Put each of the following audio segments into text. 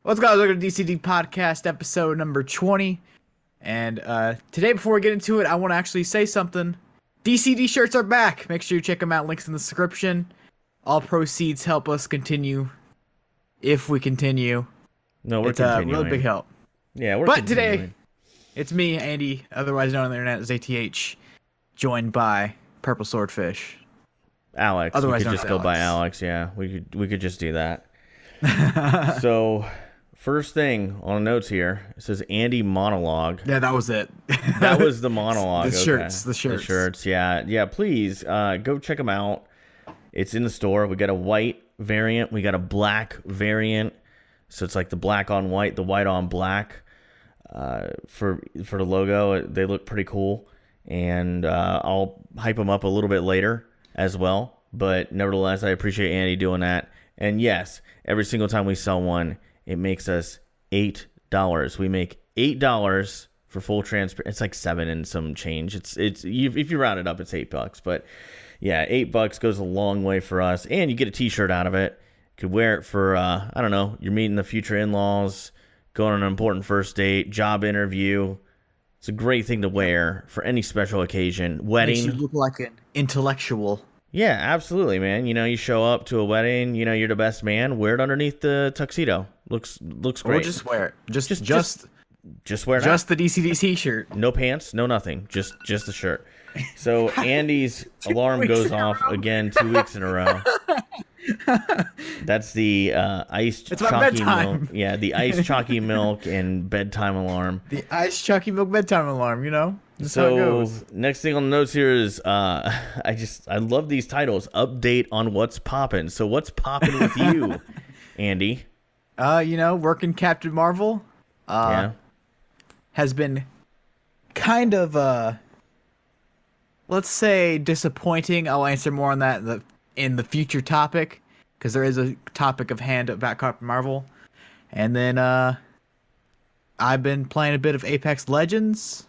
What's going on? Welcome to DCD Podcast, episode number 20. And today, before we get into it, I want to actually say something. DCD shirts are back. Make sure you check them out. Links in the description. All proceeds help us continue. If we continue. No, we're it's continuing. a really big help. Yeah, we're But continuing. today, it's me, Andy, otherwise known on the internet as ATH, joined by Purple Swordfish. Alex. Otherwise We could known just as go by Alex. Alex. Yeah, we could just do that. So, first thing on the notes here, it says Andy monologue. Yeah, that was it. That was the monologue. The okay. shirts. The shirts. Yeah. Please go check them out. It's in the store. We got a white variant. We got a black variant. So it's like the black on white, the white on black. For the logo, they look pretty cool, and I'll hype them up a little bit later as well. But nevertheless, I appreciate Andy doing that. And yes, every single time we sell one, it makes us $8. We make $8 for full transparent. It's like 7 and some change. It's if you round it up, it's $8. But yeah, $8 goes a long way for us, and you get a T-shirt out of it. You could wear it for I don't know, you're meeting the future in-laws, going on an important first date, job interview. It's a great thing to wear for any special occasion, wedding. Makes you look like an intellectual. Yeah, absolutely, man. You know, you show up to a wedding, you know, you're the best man, wear it underneath the tuxedo. Looks great. Or just wear it. Just wear it. Just the DCD t-shirt. No pants, no nothing. Just the shirt. So Andy's alarm goes off again 2 weeks in a row. That's the iced It's my chalky bedtime. milk. Yeah, the iced chalky milk and bedtime alarm. The ice chalky milk bedtime alarm, you know? That's how it So goes. next thing on the notes here is I love these titles. Update on what's poppin'. So what's poppin' with you, Andy? You know, working Captain Marvel Yeah. has been kind of let's say disappointing. I'll answer more on that in the future topic, because there is a topic of hand about Captain Marvel. And then I've been playing a bit of Apex Legends,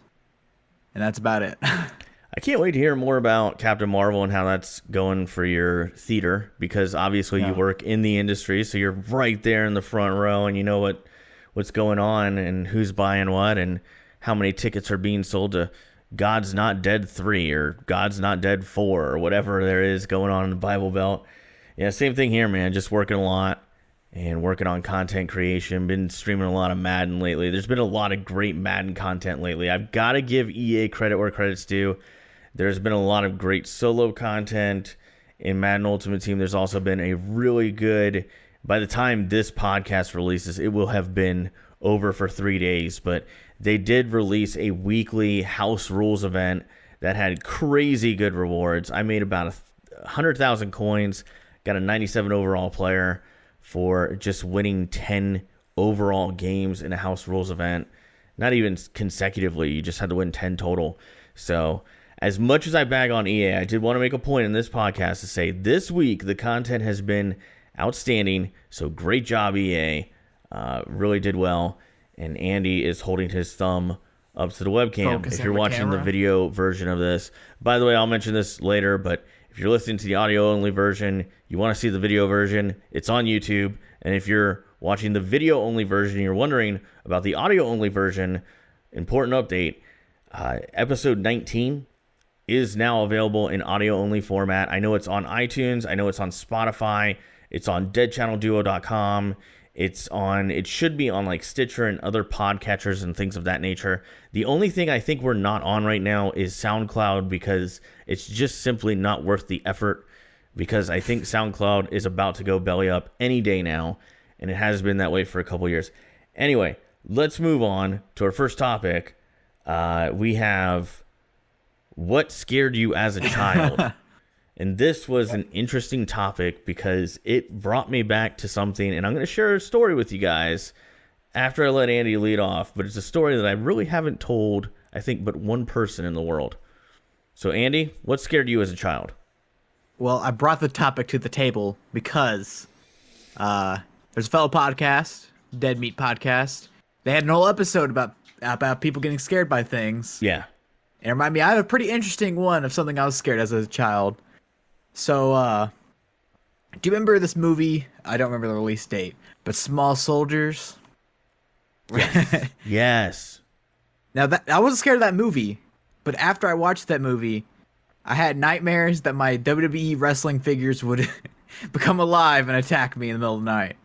and that's about it. I can't wait to hear more about Captain Marvel and how that's going for your theater, because obviously you work in the industry, so you're right there in the front row and you know what's going on and who's buying what and how many tickets are being sold to God's Not Dead 3 or God's Not Dead 4 or whatever there is going on in the Bible Belt. Yeah, same thing here, man. Just working a lot and working on content creation. Been streaming a lot of Madden lately. There's been a lot of great Madden content lately. I've got to give EA credit where credit's due. There's been a lot of great solo content in Madden Ultimate Team. There's also been a really good, by the time this podcast releases, it will have been over for 3 days, but they did release a weekly house rules event that had crazy good rewards. I made about 100,000 coins, got a 97 overall player for just winning 10 overall games in a house rules event. Not even consecutively, you just had to win 10 total. So as much as I bag on EA, I did want to make a point in this podcast to say this week the content has been outstanding. So great job, EA. Really did well. And Andy is holding his thumb up to the webcam. Focus if on you're the watching camera. the video version of this. By the way, I'll mention this later, but if you're listening to the audio-only version, you want to see the video version, it's on YouTube. And if you're watching the video-only version, you're wondering about the audio-only version, important update, episode 19 is now available in audio-only format. I know it's on iTunes. I know it's on Spotify. It's on deadchannelduo.com. It should be on like Stitcher and other podcatchers and things of that nature. The only thing I think we're not on right now is SoundCloud, because it's just simply not worth the effort, because I think SoundCloud is about to go belly up any day now, and it has been that way for a couple years. Anyway, let's move on to our first topic. We have what scared you as a child? And this was an interesting topic because it brought me back to something, and I'm going to share a story with you guys after I let Andy lead off, but it's a story that I really haven't told, I think, but one person in the world. So, Andy, what scared you as a child? Well, I brought the topic to the table because there's a fellow podcast, Dead Meat Podcast. They had an whole episode about people getting scared by things. Yeah. And it reminded me, I have a pretty interesting one of something I was scared as a child. So, do you remember this movie? I don't remember the release date, but Small Soldiers? Yes. Yes. Now that I wasn't scared of that movie, but after I watched that movie, I had nightmares that my WWE wrestling figures would become alive and attack me in the middle of the night.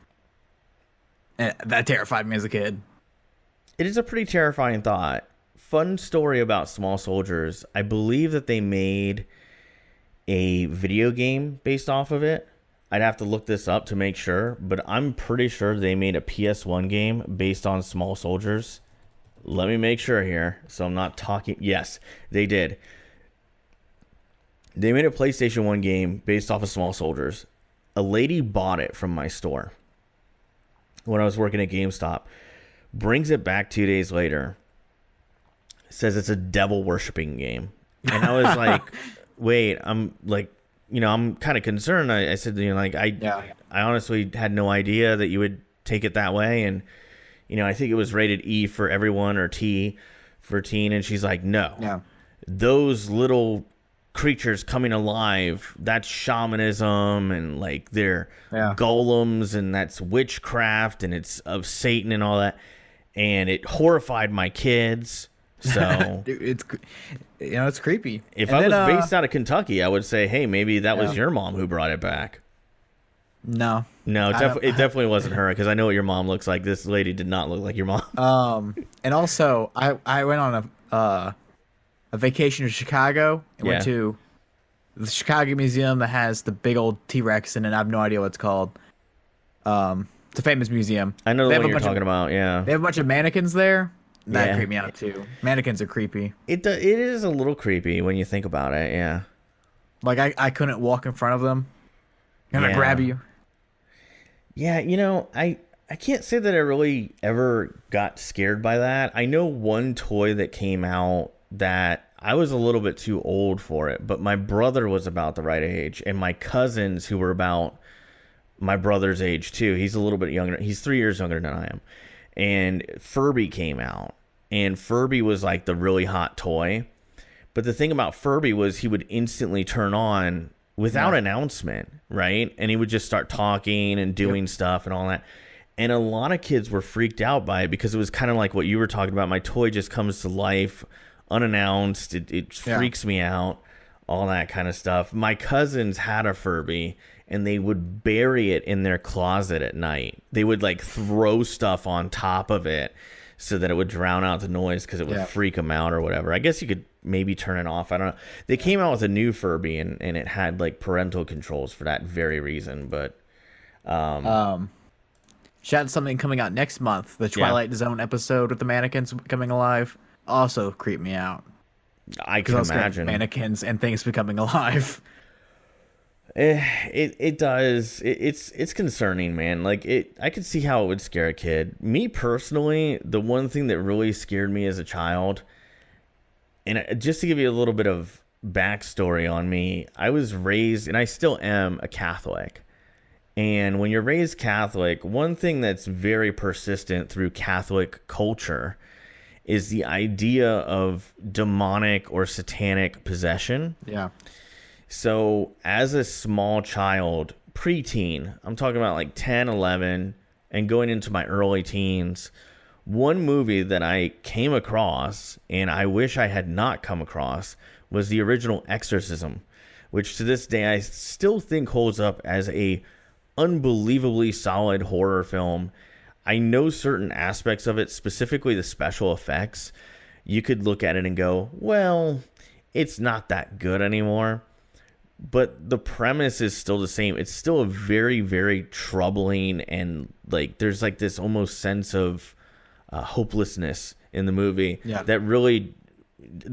And that terrified me as a kid. It is a pretty terrifying thought. Fun story about Small Soldiers. I believe that they made a video game based off of it. I'd have to look this up to make sure, but I'm pretty sure they made a PS1 game based on Small Soldiers. Let me make sure here, so I'm not talking. Yes, they did. They made a PlayStation 1 game based off of Small Soldiers. A lady bought it from my store when I was working at GameStop. Brings it back 2 days later. Says it's a devil worshipping game. And I was like, wait, I'm like, I'm kind of concerned. I said, I honestly had no idea that you would take it that way. And, I think it was rated E for everyone or T for teen. And she's like, no, those little creatures coming alive, that's shamanism and like they're golems and that's witchcraft and it's of Satan and all that. And it horrified my kids. So Dude, it's creepy. If I was based out of Kentucky, I would say, hey, maybe that was your mom who brought it back. No, it definitely wasn't her, because I know what your mom looks like. This lady did not look like your mom. And also I went on a vacation to Chicago and went to the Chicago Museum that has the big old T-Rex in it. I have no idea what it's called. It's a famous museum. I know the one you're talking about. Yeah, they have a bunch of mannequins there. That creeped me out too. Mannequins are creepy. It is a little creepy when you think about it. Yeah, like I couldn't walk in front of them. Gonna grab you. Yeah, I can't say that I really ever got scared by that. I know one toy that came out that I was a little bit too old for it, but my brother was about the right age, and my cousins who were about my brother's age too. He's a little bit younger. He's 3 years younger than I am. And Furby came out, and Furby was like the really hot toy. But the thing about Furby was he would instantly turn on without announcement, right? And he would just start talking and doing stuff and all that. And a lot of kids were freaked out by it because it was kind of like what you were talking about. My toy just comes to life unannounced. It freaks me out, all that kind of stuff. My cousins had a Furby, and they would bury it in their closet at night. They would like throw stuff on top of it so that it would drown out the noise because it would freak them out or whatever. I guess you could maybe turn it off. I don't know. They came out with a new Furby, and it had like parental controls for that very reason. But shout out to something coming out next month. The Twilight Zone episode with the mannequins coming alive also creeped me out. I can imagine mannequins and things becoming alive. It does. It's concerning, man. Like I could see how it would scare a kid. Me personally, the one thing that really scared me as a child, and just to give you a little bit of backstory on me, I was raised, and I still am, a Catholic. And when you're raised Catholic, one thing that's very persistent through Catholic culture is the idea of demonic or satanic possession. Yeah. So as a small child, preteen, I'm talking about like 10, 11, and going into my early teens, one movie that I came across, and I wish I had not come across, was the original Exorcism, which to this day I still think holds up as a unbelievably solid horror film. I know certain aspects of it, specifically the special effects, you could look at it and go, well, it's not that good anymore. But the premise is still the same. It's still a very, very troubling, and like there's like this almost sense of hopelessness in the movie that really,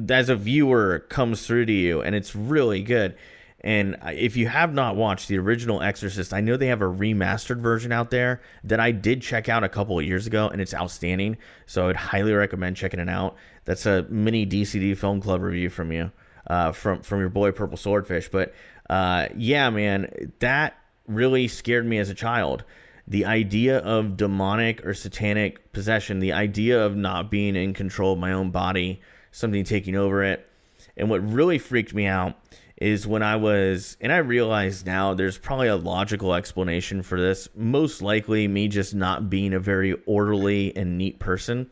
as a viewer, comes through to you, and it's really good. And if you have not watched the original Exorcist, I know they have a remastered version out there that I did check out a couple of years ago, and it's outstanding. So I would highly recommend checking it out. That's a mini DCD Film Club review from you. From your boy Purple Swordfish. But yeah, man, that really scared me as a child. The idea of demonic or satanic possession, the idea of not being in control of my own body, something taking over it. And what really freaked me out is when and I realize now there's probably a logical explanation for this. Most likely me just not being a very orderly and neat person.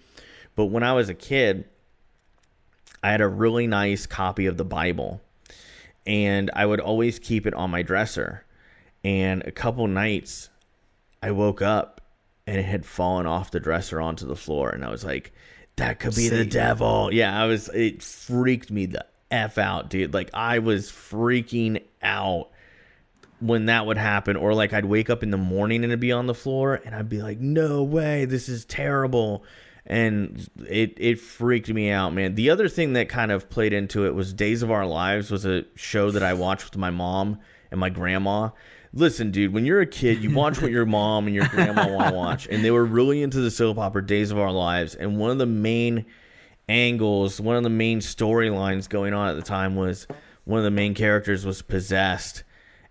But when I was a kid, I had a really nice copy of the Bible, and I would always keep it on my dresser. And a couple nights I woke up and it had fallen off the dresser onto the floor, and I was like, that could be the devil. Yeah, it freaked me the F out, dude. Like, I was freaking out when that would happen. Or like I'd wake up in the morning and it'd be on the floor, and I'd be like, no way, this is terrible. And it freaked me out, man. The other thing that kind of played into it was Days of Our Lives was a show that I watched with my mom and my grandma. Listen, dude, when you're a kid, you watch what your mom and your grandma want to watch. And they were really into the soap opera Days of Our Lives. And one of the main angles, one of the main storylines going on at the time was one of the main characters was possessed.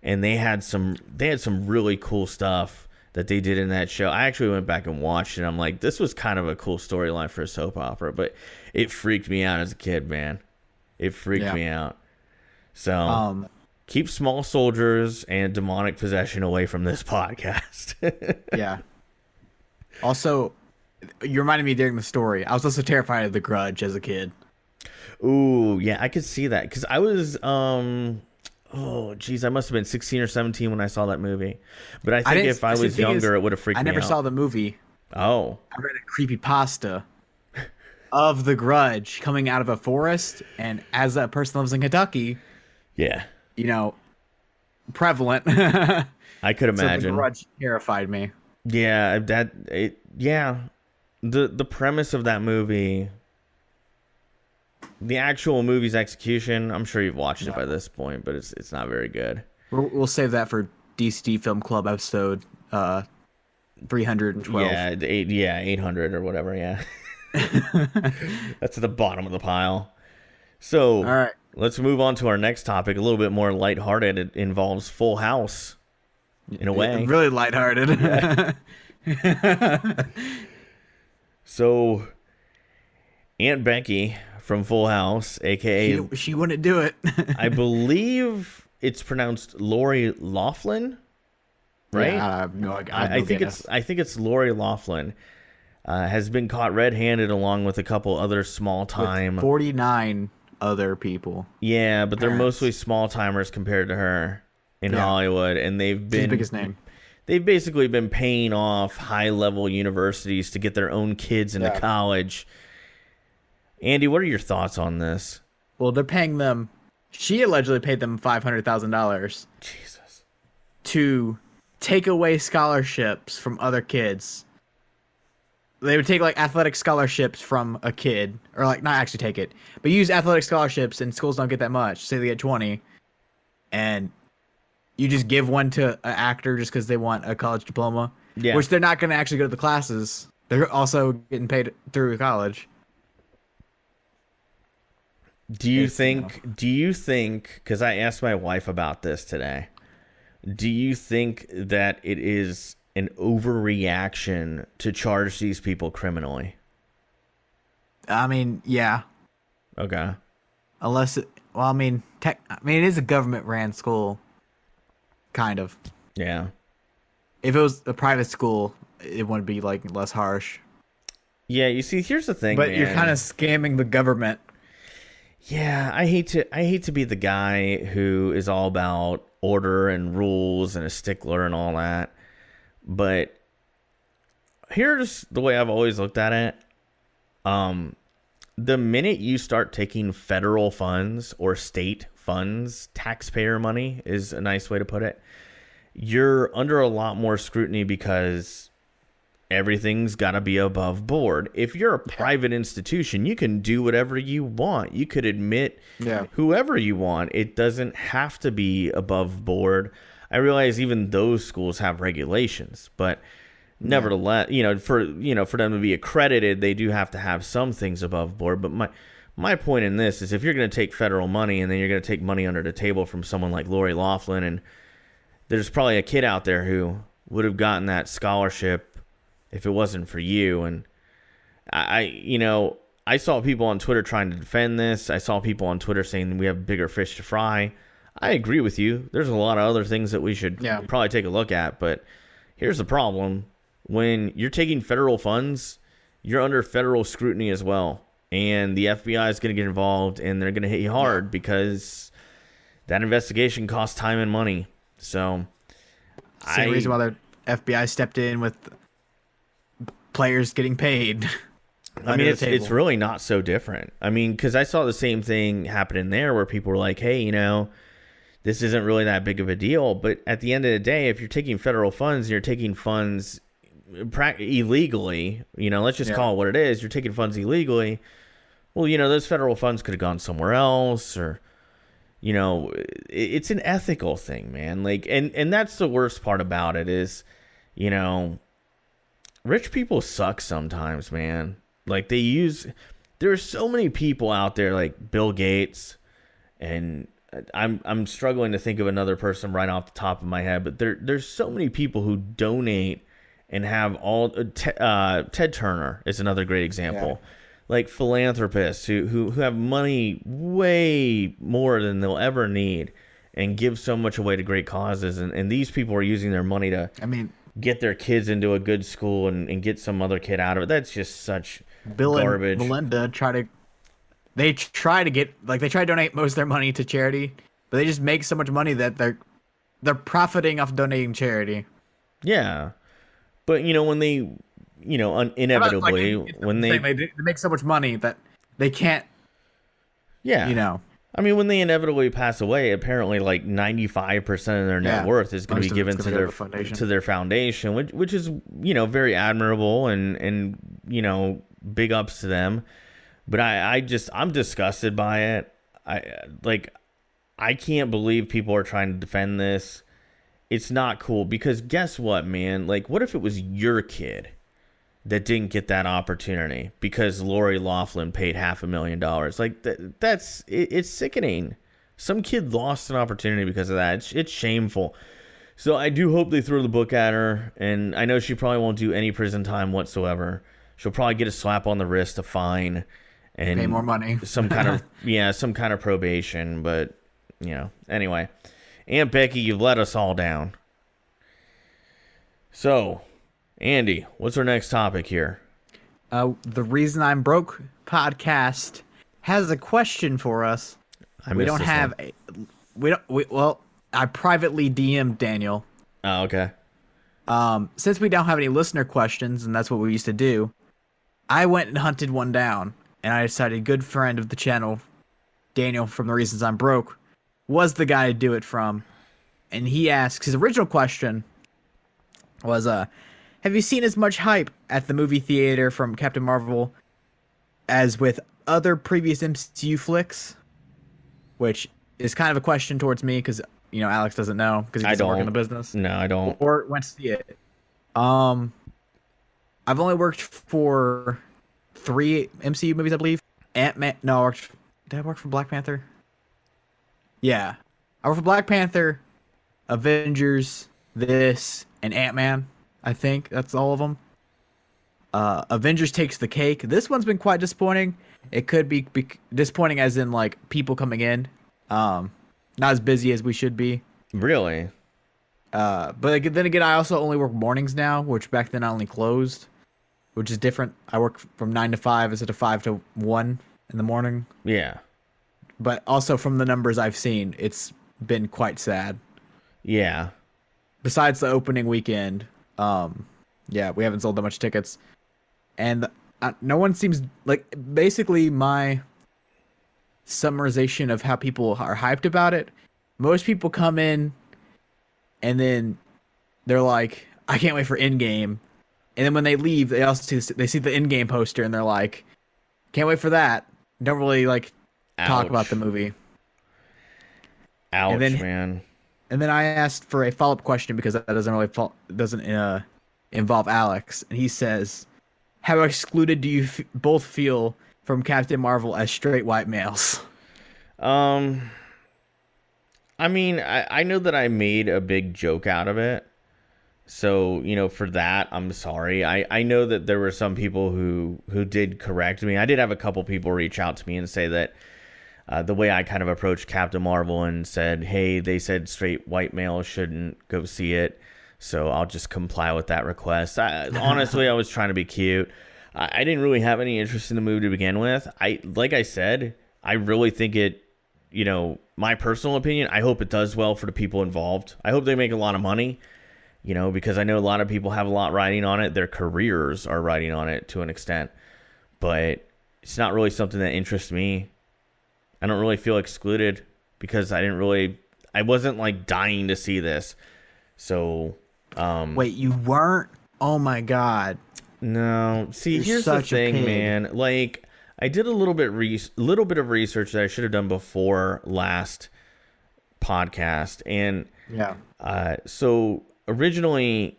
And they had some really cool stuff that they did in that show. I actually went back and watched it. I'm like, this was kind of a cool storyline for a soap opera. But it freaked me out as a kid, man. It freaked me out. So... keep small soldiers and demonic possession away from this podcast. Yeah. Also, you reminded me during the story, I was also terrified of The Grudge as a kid. Ooh, yeah, I could see that. Because I was, I must have been 16 or 17 when I saw that movie. But I think if I was younger, it would have freaked me out. I never saw the movie. Oh. I read a creepypasta of The Grudge coming out of a forest. And as a person lives in Kentucky... Yeah. You know, prevalent. I could imagine. So The Grudge terrified me. Yeah, The premise of that movie, the actual movie's execution, I'm sure you've watched it by this point, but it's not very good. We'll save that for DCD Film Club episode 312. Yeah, 800 or whatever, yeah. That's at the bottom of the pile. So, all right. Let's move on to our next topic, a little bit more lighthearted. It involves Full House, in a way. Really lighthearted. Yeah. So, Aunt Becky from Full House, a.k.a. She wouldn't do it. I believe it's pronounced Lori Loughlin, right? Yeah, I have no idea. I think it's Lori Loughlin. Has been caught red-handed along with a couple other small-time... 49... other people. Yeah, but they're mostly small timers compared to her in Hollywood, and they've been the biggest name. They've basically been paying off high-level universities to get their own kids into college. Andy, what are your thoughts on this? Well, they're paying them. She allegedly paid them $500,000. Jesus. To take away scholarships from other kids. They would take like athletic scholarships from a kid, or like not actually take it, but use athletic scholarships, and schools don't get that much. Say they get 20, and you just give one to an actor just because they want a college diploma, which they're not going to actually go to the classes. They're also getting paid through college. Do you think, because I asked my wife about this today, do you think that it is an overreaction to charge these people criminally? I mean, yeah. Okay. Unless it, well, I mean, it is a government-ran school, kind of. Yeah. If it was a private school, it wouldn't be like less harsh. Yeah, you see, here's the thing, but man. You're kind of scamming the government. Yeah, I hate to be the guy who is all about order and rules and a stickler and all that. But here's the way I've always looked at it. The minute you start taking federal funds or state funds, taxpayer money is a nice way to put it, you're under a lot more scrutiny because everything's got to be above board. If you're a private institution, you can do whatever you want. You could admit whoever you want. It doesn't have to be above board. I realize even those schools have regulations, but nevertheless, for them to be accredited, they do have to have some things above board. But my point in this is, if you're going to take federal money and then you're going to take money under the table from someone like Lori Loughlin, and there's probably a kid out there who would have gotten that scholarship if it wasn't for you. And I saw people on Twitter trying to defend this. I saw people on Twitter saying we have bigger fish to fry. I agree with you. There's a lot of other things that we should probably take a look at, but here's the problem. When you're taking federal funds, you're under federal scrutiny as well. And the FBI is going to get involved, and they're going to hit you hard because that investigation costs time and money. So, same reason why the FBI stepped in with players getting paid. I mean, it's really not so different. I mean, because I saw the same thing happen in there where people were like, hey, you know, this isn't really that big of a deal. But at the end of the day, if you're taking federal funds, you're taking funds illegally, you know, let's just call it what it is. You're taking funds illegally. Well, you know, those federal funds could have gone somewhere else, or, you know, it's an ethical thing, man. Like, and that's the worst part about it is, you know, rich people suck sometimes, man. Like, there are so many people out there like Bill Gates, and I'm struggling to think of another person right off the top of my head, but there's so many people who donate and have all Ted Turner is another great example. Yeah. Like philanthropists who have money way more than they'll ever need and give so much away to great causes. And these people are using their money to get their kids into a good school and get some other kid out of it. That's just such garbage. And Melinda try to donate most of their money to charity, but they just make so much money that they're profiting off donating charity. Yeah. But, you know, when they, you know, inevitably, when they make so much money that they can't, you know. I mean, when they inevitably pass away, apparently like 95% of their net worth is going to be given to their foundation, which is, you know, very admirable and, you know, big ups to them. But I'm disgusted by it. I can't believe people are trying to defend this. It's not cool because guess what, man? Like, what if it was your kid that didn't get that opportunity because Lori Loughlin paid $500,000? Like, it's sickening. Some kid lost an opportunity because of that. It's shameful. So I do hope they throw the book at her, and I know she probably won't do any prison time whatsoever. She'll probably get a slap on the wrist, a fine, and pay more money. some kind of probation. But, you know, anyway. Aunt Becky, you've let us all down. So, Andy, what's our next topic here? The Reason I'm Broke podcast has a question for us. I privately DM'd Daniel. Oh, okay. Since we don't have any listener questions, and that's what we used to do, I went and hunted one down, and I decided a good friend of the channel, Daniel from The Reasons I'm Broke, was the guy to do it from. And he asks, his original question was, have you seen as much hype at the movie theater from Captain Marvel as with other previous MCU flicks? Which is kind of a question towards me because, you know, Alex doesn't know because he doesn't work in the business. No, I don't. Or went to see it. I've only worked for 3 MCU movies, I believe. Ant-Man. No, did I work for Black Panther? Yeah. I worked for Black Panther, Avengers, this, and Ant-Man. I think that's all of them. Avengers takes the cake. This one's been quite disappointing. It could be disappointing as in, like, people coming in. Not as busy as we should be. Really? But then again, I also only work mornings now, which back then I only closed, which is different. I work from 9 to 5 instead of 5 to 1 in the morning. Yeah. But also from the numbers I've seen, it's been quite sad. Yeah. Besides the opening weekend, we haven't sold that much tickets. And no one seems like, basically my summarization of how people are hyped about it. Most people come in and then they're like, I can't wait for Endgame. And then when they leave, they see the Endgame poster and they're like, can't wait for that. Don't really like talk about the movie. Ouch, man. And then I asked for a follow-up question because that doesn't involve Alex. And he says, how excluded do you both feel from Captain Marvel as straight white males? I mean, I know that I made a big joke out of it. So, you know, for that, I'm sorry. I know that there were some people who did correct me. I did have a couple people reach out to me and say that the way I kind of approached Captain Marvel and said, hey, they said straight white males shouldn't go see it, so I'll just comply with that request. Honestly, I was trying to be cute. I didn't really have any interest in the movie to begin with. Like I said, I really think it, my personal opinion, I hope it does well for the people involved. I hope they make a lot of money, because I know a lot of people have a lot riding on it. Their careers are riding on it to an extent. But it's not really something that interests me. I don't really feel excluded because I wasn't like dying to see this. So, wait, you weren't? Oh my God. No. See, here's the thing, man. Like, I did a little bit of research that I should have done before last podcast, and so originally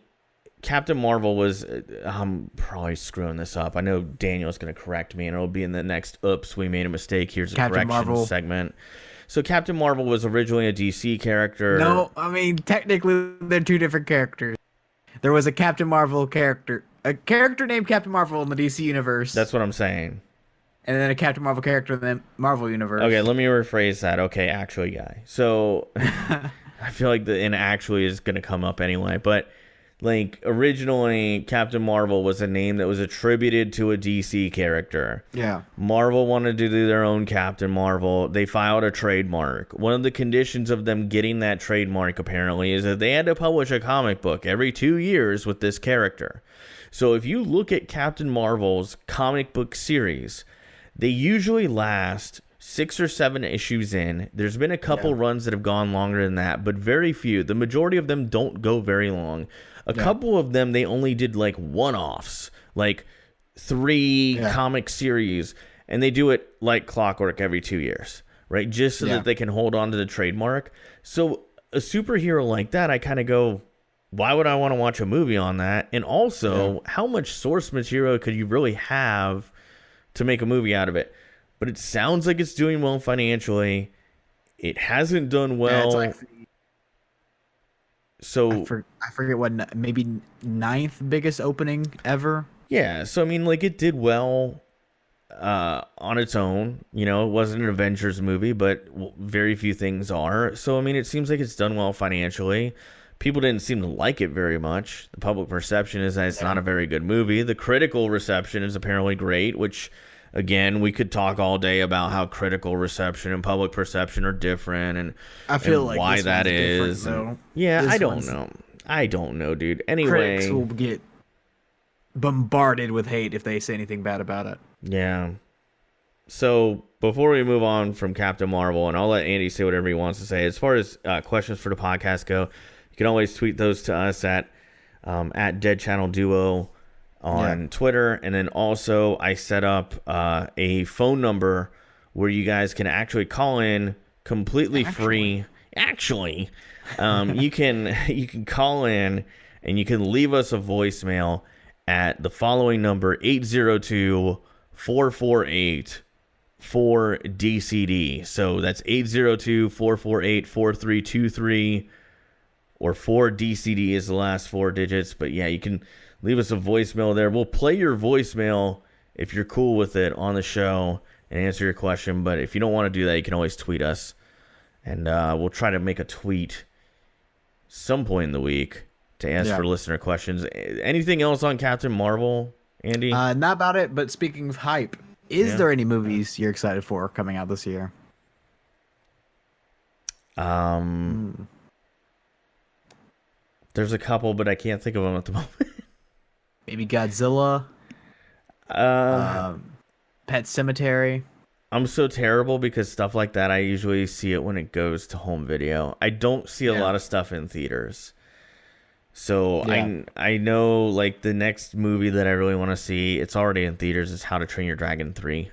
Captain Marvel was, I'm probably screwing this up. I know Daniel's going to correct me, and it'll be in the next oops, we made a mistake, here's a correction segment. So Captain Marvel was originally a DC character. No, I mean, technically they're two different characters. There was a Captain Marvel character, a character named Captain Marvel in the DC universe. That's what I'm saying. And then a Captain Marvel character in the Marvel universe. Okay, let me rephrase that. Okay, actually, guy. So I feel like the actually is going to come up anyway. But like originally, Captain Marvel was a name that was attributed to a DC character. Yeah. Marvel wanted to do their own Captain Marvel. They filed a trademark. One of the conditions of them getting that trademark apparently is that they had to publish a comic book every 2 years with this character. So if you look at Captain Marvel's comic book series, they usually last 6 or 7 issues in. There's been a couple runs that have gone longer than that, but very few. The majority of them don't go very long. A couple of them, they only did like one-offs, like 3 comic series, and they do it like clockwork every 2 years, right? Just so that they can hold on to the trademark. So a superhero like that, I kind of go, why would I want to watch a movie on that? And also, how much source material could you really have to make a movie out of it? But it sounds like it's doing well financially. It hasn't done well. Yeah, it's like so I forget what, maybe 9th biggest opening ever. Yeah, so I mean, like, it did well on its own. It wasn't an Avengers movie, but very few things are. So I mean, it seems like it's done well financially. People didn't seem to like it very much. The public perception is that it's not a very good movie. The critical reception is apparently great, which, again, we could talk all day about how critical reception and public perception are different, and I feel like why that is. I don't know, dude. Anyway, critics will get bombarded with hate if they say anything bad about it. Yeah. So before we move on from Captain Marvel, and I'll let Andy say whatever he wants to say, as far as questions for the podcast go, you can always tweet those to us at Dead Channel Duo on Twitter. And then also I set up a phone number where you guys can actually call in completely free. Actually, you can call in and you can leave us a voicemail at the following number, 802-448-4DCD. So that's 802-448-4323. Or 4DCD is the last 4 digits. But yeah, you can leave us a voicemail there. We'll play your voicemail if you're cool with it on the show and answer your question. But if you don't want to do that, you can always tweet us. And we'll try to make a tweet some point in the week to ask for listener questions. Anything else on Captain Marvel, Andy? Not about it, but speaking of hype, is there any movies you're excited for coming out this year? There's a couple, but I can't think of them at the moment. Maybe Godzilla. Pet Cemetery. I'm so terrible because stuff like that, I usually see it when it goes to home video. I don't see a lot of stuff in theaters. So I know, like, the next movie that I really want to see, it's already in theaters, is How to Train Your Dragon 3.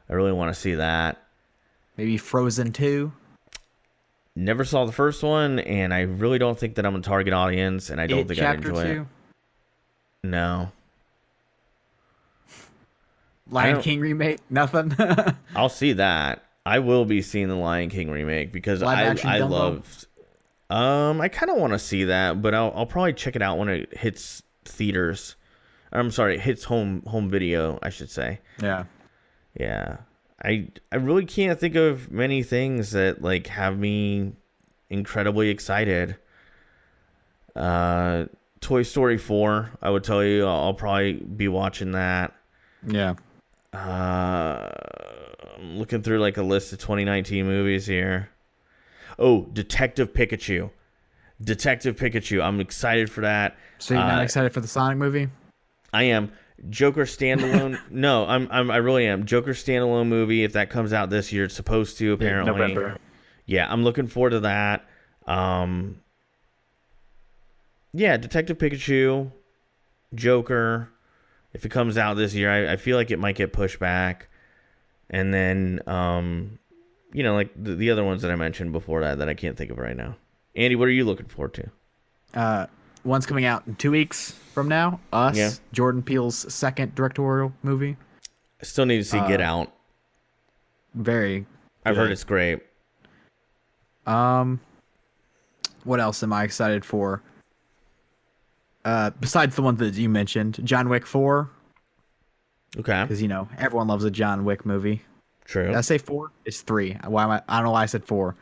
I really want to see that. Maybe Frozen 2. Never saw the first one, and I really don't think that I'm a target audience, and I don't think I'd enjoy it. No. Lion King remake? Nothing? I'll see that. I will be seeing the Lion King remake because I love. I kind of want to see that, but I'll probably check it out when it hits theaters. I'm sorry, it hits home video, I should say. Yeah. Yeah. I really can't think of many things that like have me incredibly excited. Toy Story 4, I would tell you, I'll probably be watching that. Yeah. I'm looking through like a list of 2019 movies here. Oh, Detective Pikachu. I'm excited for that. So you're not excited for the Sonic movie? I am. Joker standalone. No, I really am. Joker standalone movie. If that comes out this year, it's supposed to apparently. November. Yeah, I'm looking forward to that. Yeah, Detective Pikachu, Joker. If it comes out this year, I feel like it might get pushed back. And then, like the other ones that I mentioned before that I can't think of right now. Andy, what are you looking forward to? One's coming out in 2 weeks from now. Us, Yeah. Jordan Peele's second directorial movie. I still need to see Get Out. Very. I've heard it's great. What else am I excited for? Besides the ones that you mentioned, John Wick 4. Okay. Because, everyone loves a John Wick movie. True. Did I say 4? It's 3. I don't know why I said 4.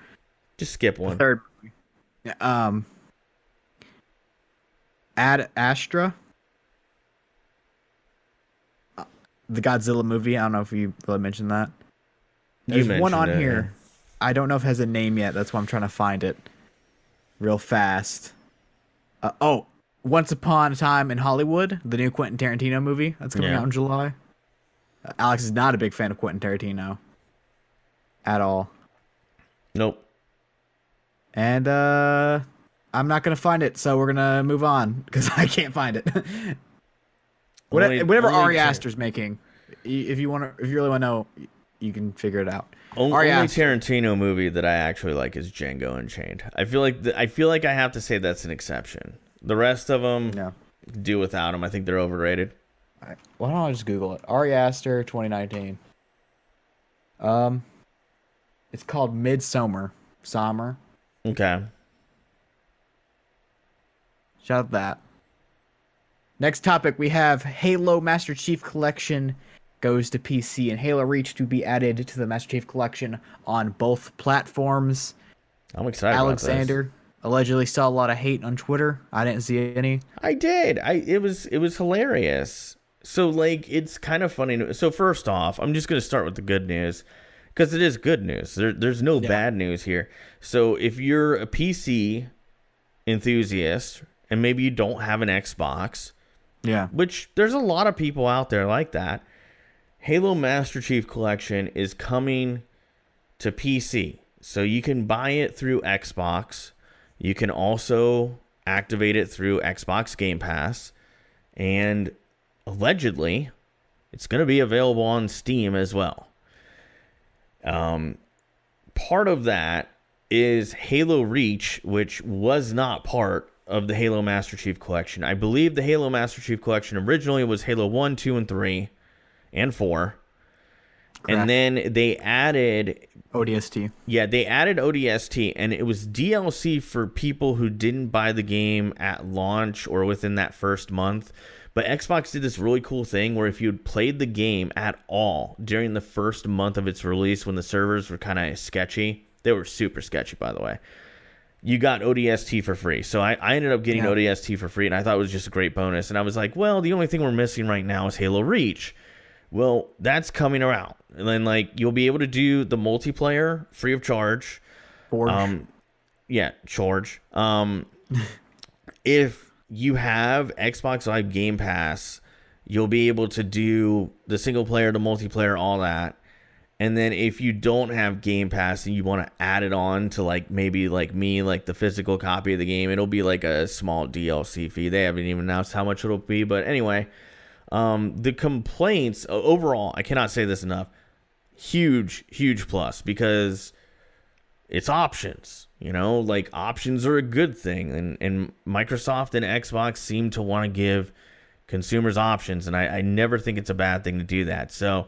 Just skip one. Third movie. Ad Astra. The Godzilla movie. I don't know if you mentioned that. There's one on here. I don't know if it has a name yet. That's why I'm trying to find it real fast. Once Upon a Time in Hollywood, the new Quentin Tarantino movie that's coming out in July. Alex is not a big fan of Quentin Tarantino at all. Nope. And I'm not gonna find it, so we're gonna move on because I can't find it. Whatever Ari Aster's making, if you really want to know, you can figure it out. Only Tarantino movie that I actually like is Django Unchained. I feel like I have to say that's an exception. The rest of them, do without them. I think they're overrated. Why don't I just Google it? Ari Aster 2019. It's called Midsummer. Summer. Okay. Shout out that. Next topic, we have Halo Master Chief Collection goes to PC and Halo Reach to be added to the Master Chief Collection on both platforms. I'm excited Alexander about this. Allegedly saw a lot of hate on Twitter. I didn't see any. I did. It was hilarious. So like it's kind of funny. So first off, I'm just going to start with the good news because it is good news. There's no bad news here. So if you're a PC enthusiast and maybe you don't have an Xbox, which there's a lot of people out there like that, Halo Master Chief Collection is coming to PC. So you can buy it through Xbox. You can also activate it through Xbox Game Pass. And allegedly, it's going to be available on Steam as well. Part of that is Halo Reach, which was not part of the Halo Master Chief Collection. I believe the Halo Master Chief Collection originally was Halo 1, 2, and 3, and 4. Correct. And then they added ODST. Yeah, they added ODST, and it was DLC for people who didn't buy the game at launch or within that first month. But Xbox did this really cool thing where if you had played the game at all during the first month of its release when the servers were kind of sketchy, they were super sketchy, by the way, you got ODST for free. So I ended up getting ODST for free, and I thought it was just a great bonus. And I was like, well, the only thing we're missing right now is Halo Reach. Well, that's coming around. And then, like, you'll be able to do the multiplayer free of charge. Charge. If you have Xbox Live Game Pass, you'll be able to do the single player, the multiplayer, all that. And then if you don't have Game Pass and you want to add it on to, like, maybe like me, like the physical copy of the game, it'll be like a small DLC fee. They haven't even announced how much it'll be. But anyway, the complaints overall, I cannot say this enough, huge plus, because it's options, like options are a good thing, and Microsoft and Xbox seem to want to give consumers options, and I never think it's a bad thing to do that. So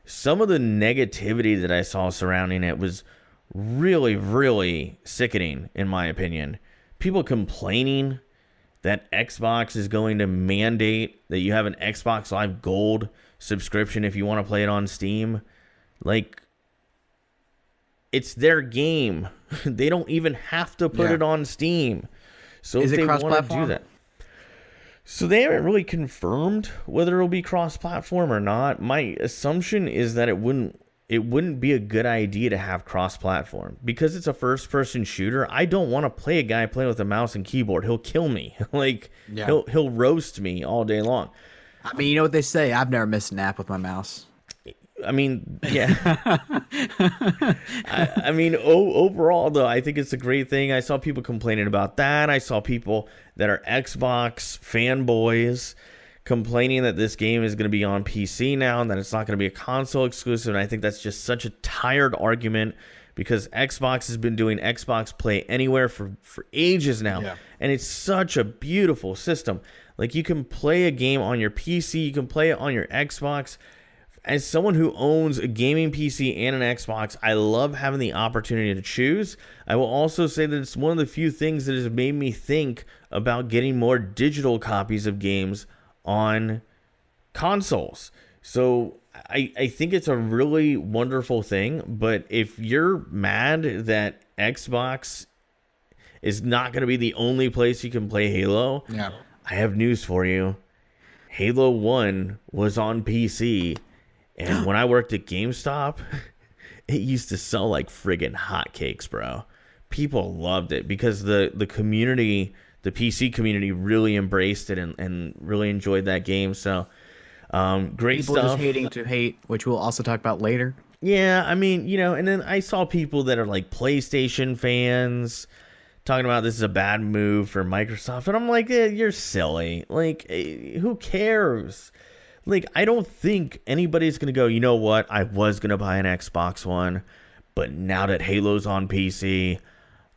some of the negativity that I saw surrounding it was really sickening, in my opinion. People complaining that Xbox is going to mandate that you have an Xbox Live Gold subscription if you want to play it on Steam. Like, it's their game. They don't even have to put it on Steam. So is if it they want to do cross-platform? that. So they haven't really confirmed whether it'll be cross-platform or not. My assumption is that it wouldn't be a good idea to have cross-platform because it's a first-person shooter. I don't want to play a guy playing with a mouse and keyboard. He'll kill me. Like, he'll roast me all day long. I mean, you know what they say? I've never missed a nap with my mouse. I mean, yeah. I mean, overall, though, I think it's a great thing. I saw people complaining about that. I saw people that are Xbox fanboys complaining that this game is going to be on PC now and that it's not going to be a console exclusive. And I think that's just such a tired argument because Xbox has been doing Xbox Play Anywhere for ages now. Yeah. And it's such a beautiful system. Like, you can play a game on your PC, you can play it on your Xbox. As someone who owns a gaming PC and an Xbox, I love having the opportunity to choose. I will also say that it's one of the few things that has made me think about getting more digital copies of games on consoles. So I think it's a really wonderful thing, but if you're mad that Xbox is not going to be the only place you can play Halo, I have news for you. Halo 1 was on PC. And when I worked at GameStop, it used to sell like friggin' hotcakes, bro. People loved it because the community, the PC community, really embraced it and really enjoyed that game. So, great people stuff. Just hating to hate, which we'll also talk about later. Yeah, I mean, you know, and then I saw people that are like PlayStation fans talking about this is a bad move for Microsoft, and I'm like, you're silly. Like, who cares? Like, I don't think anybody's going to go, you know what, I was going to buy an Xbox One, but now that Halo's on PC,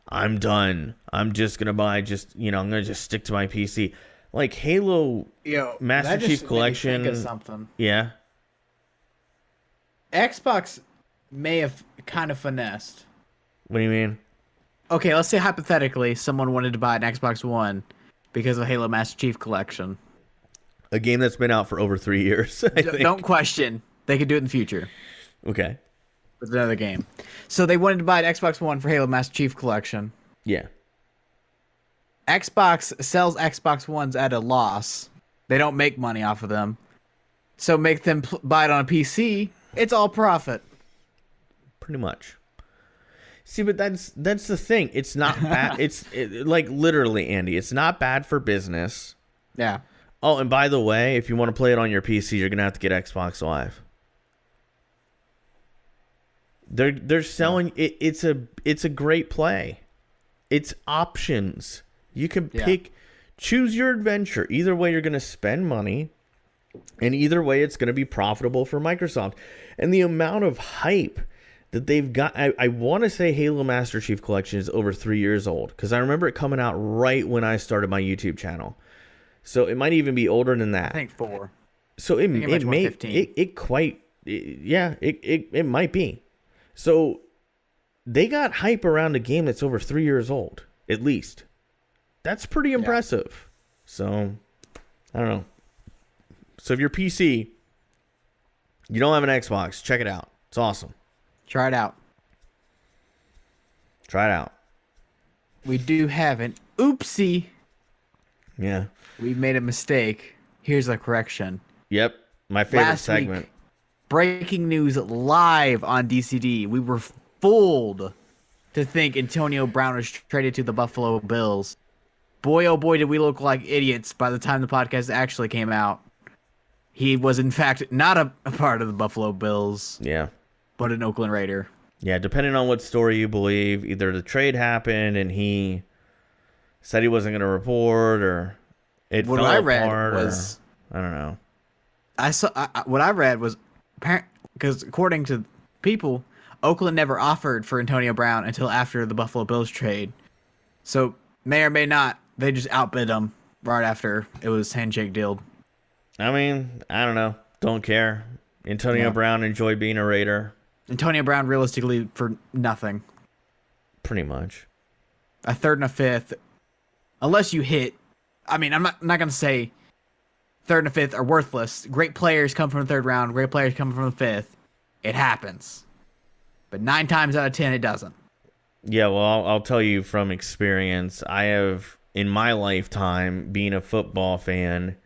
I'm done. I'm just going to buy I'm going to just stick to my PC. Like, Halo Master Chief Collection. Think of something. Yeah. Xbox may have kind of finessed. What do you mean? Okay, let's say hypothetically someone wanted to buy an Xbox One because of Halo Master Chief Collection. A game that's been out for over 3 years. Don't question. They could do it in the future. Okay. With another game. So they wanted to buy an Xbox One for Halo Master Chief Collection. Yeah. Xbox sells Xbox Ones at a loss. They don't make money off of them. So make them buy it on a PC. It's all profit. Pretty much. See, but that's the thing. It's not bad. Like, literally, Andy, it's not bad for business. Yeah. Oh, and by the way, if you want to play it on your PC, you're going to have to get Xbox Live. They're selling it. It's a great play. It's options. You can choose your adventure. Either way, you're going to spend money, and either way, it's going to be profitable for Microsoft. And the amount of hype that they've got, I want to say Halo Master Chief Collection is over 3 years old because I remember it coming out right when I started my YouTube channel. So it might even be older than that. I think 4. So it might be. So they got hype around a game that's over 3 years old, at least. That's pretty impressive. So I don't know. So if you're PC, you don't have an Xbox, check it out. It's awesome. Try it out. Try it out. We do have an oopsie. Yeah. We made a mistake. Here's a correction. Yep. My favorite Last segment. week, breaking news live on DCD. We were fooled to think Antonio Brown was traded to the Buffalo Bills. Boy, oh boy, did we look like idiots by the time the podcast actually came out. He was, in fact, not a part of the Buffalo Bills. Yeah. But an Oakland Raider. Yeah, depending on what story you believe, either the trade happened and he said he wasn't going to report, or it what fell I apart, read was, I don't know. What I read was, because according to people, Oakland never offered for Antonio Brown until after the Buffalo Bills trade. So may or may not, they just outbid him right after it was handshake deal. I mean, I don't know. Don't care. Antonio Brown enjoyed being a Raider. Antonio Brown, realistically, for nothing. Pretty much. A third and a fifth, unless you hit. I mean, I'm not going to say third and a fifth are worthless. Great players come from the third round. Great players come from the fifth. it happens. But 9 times out of 10, it doesn't. Yeah, well, I'll tell you from experience. I have, in my lifetime, being a football fan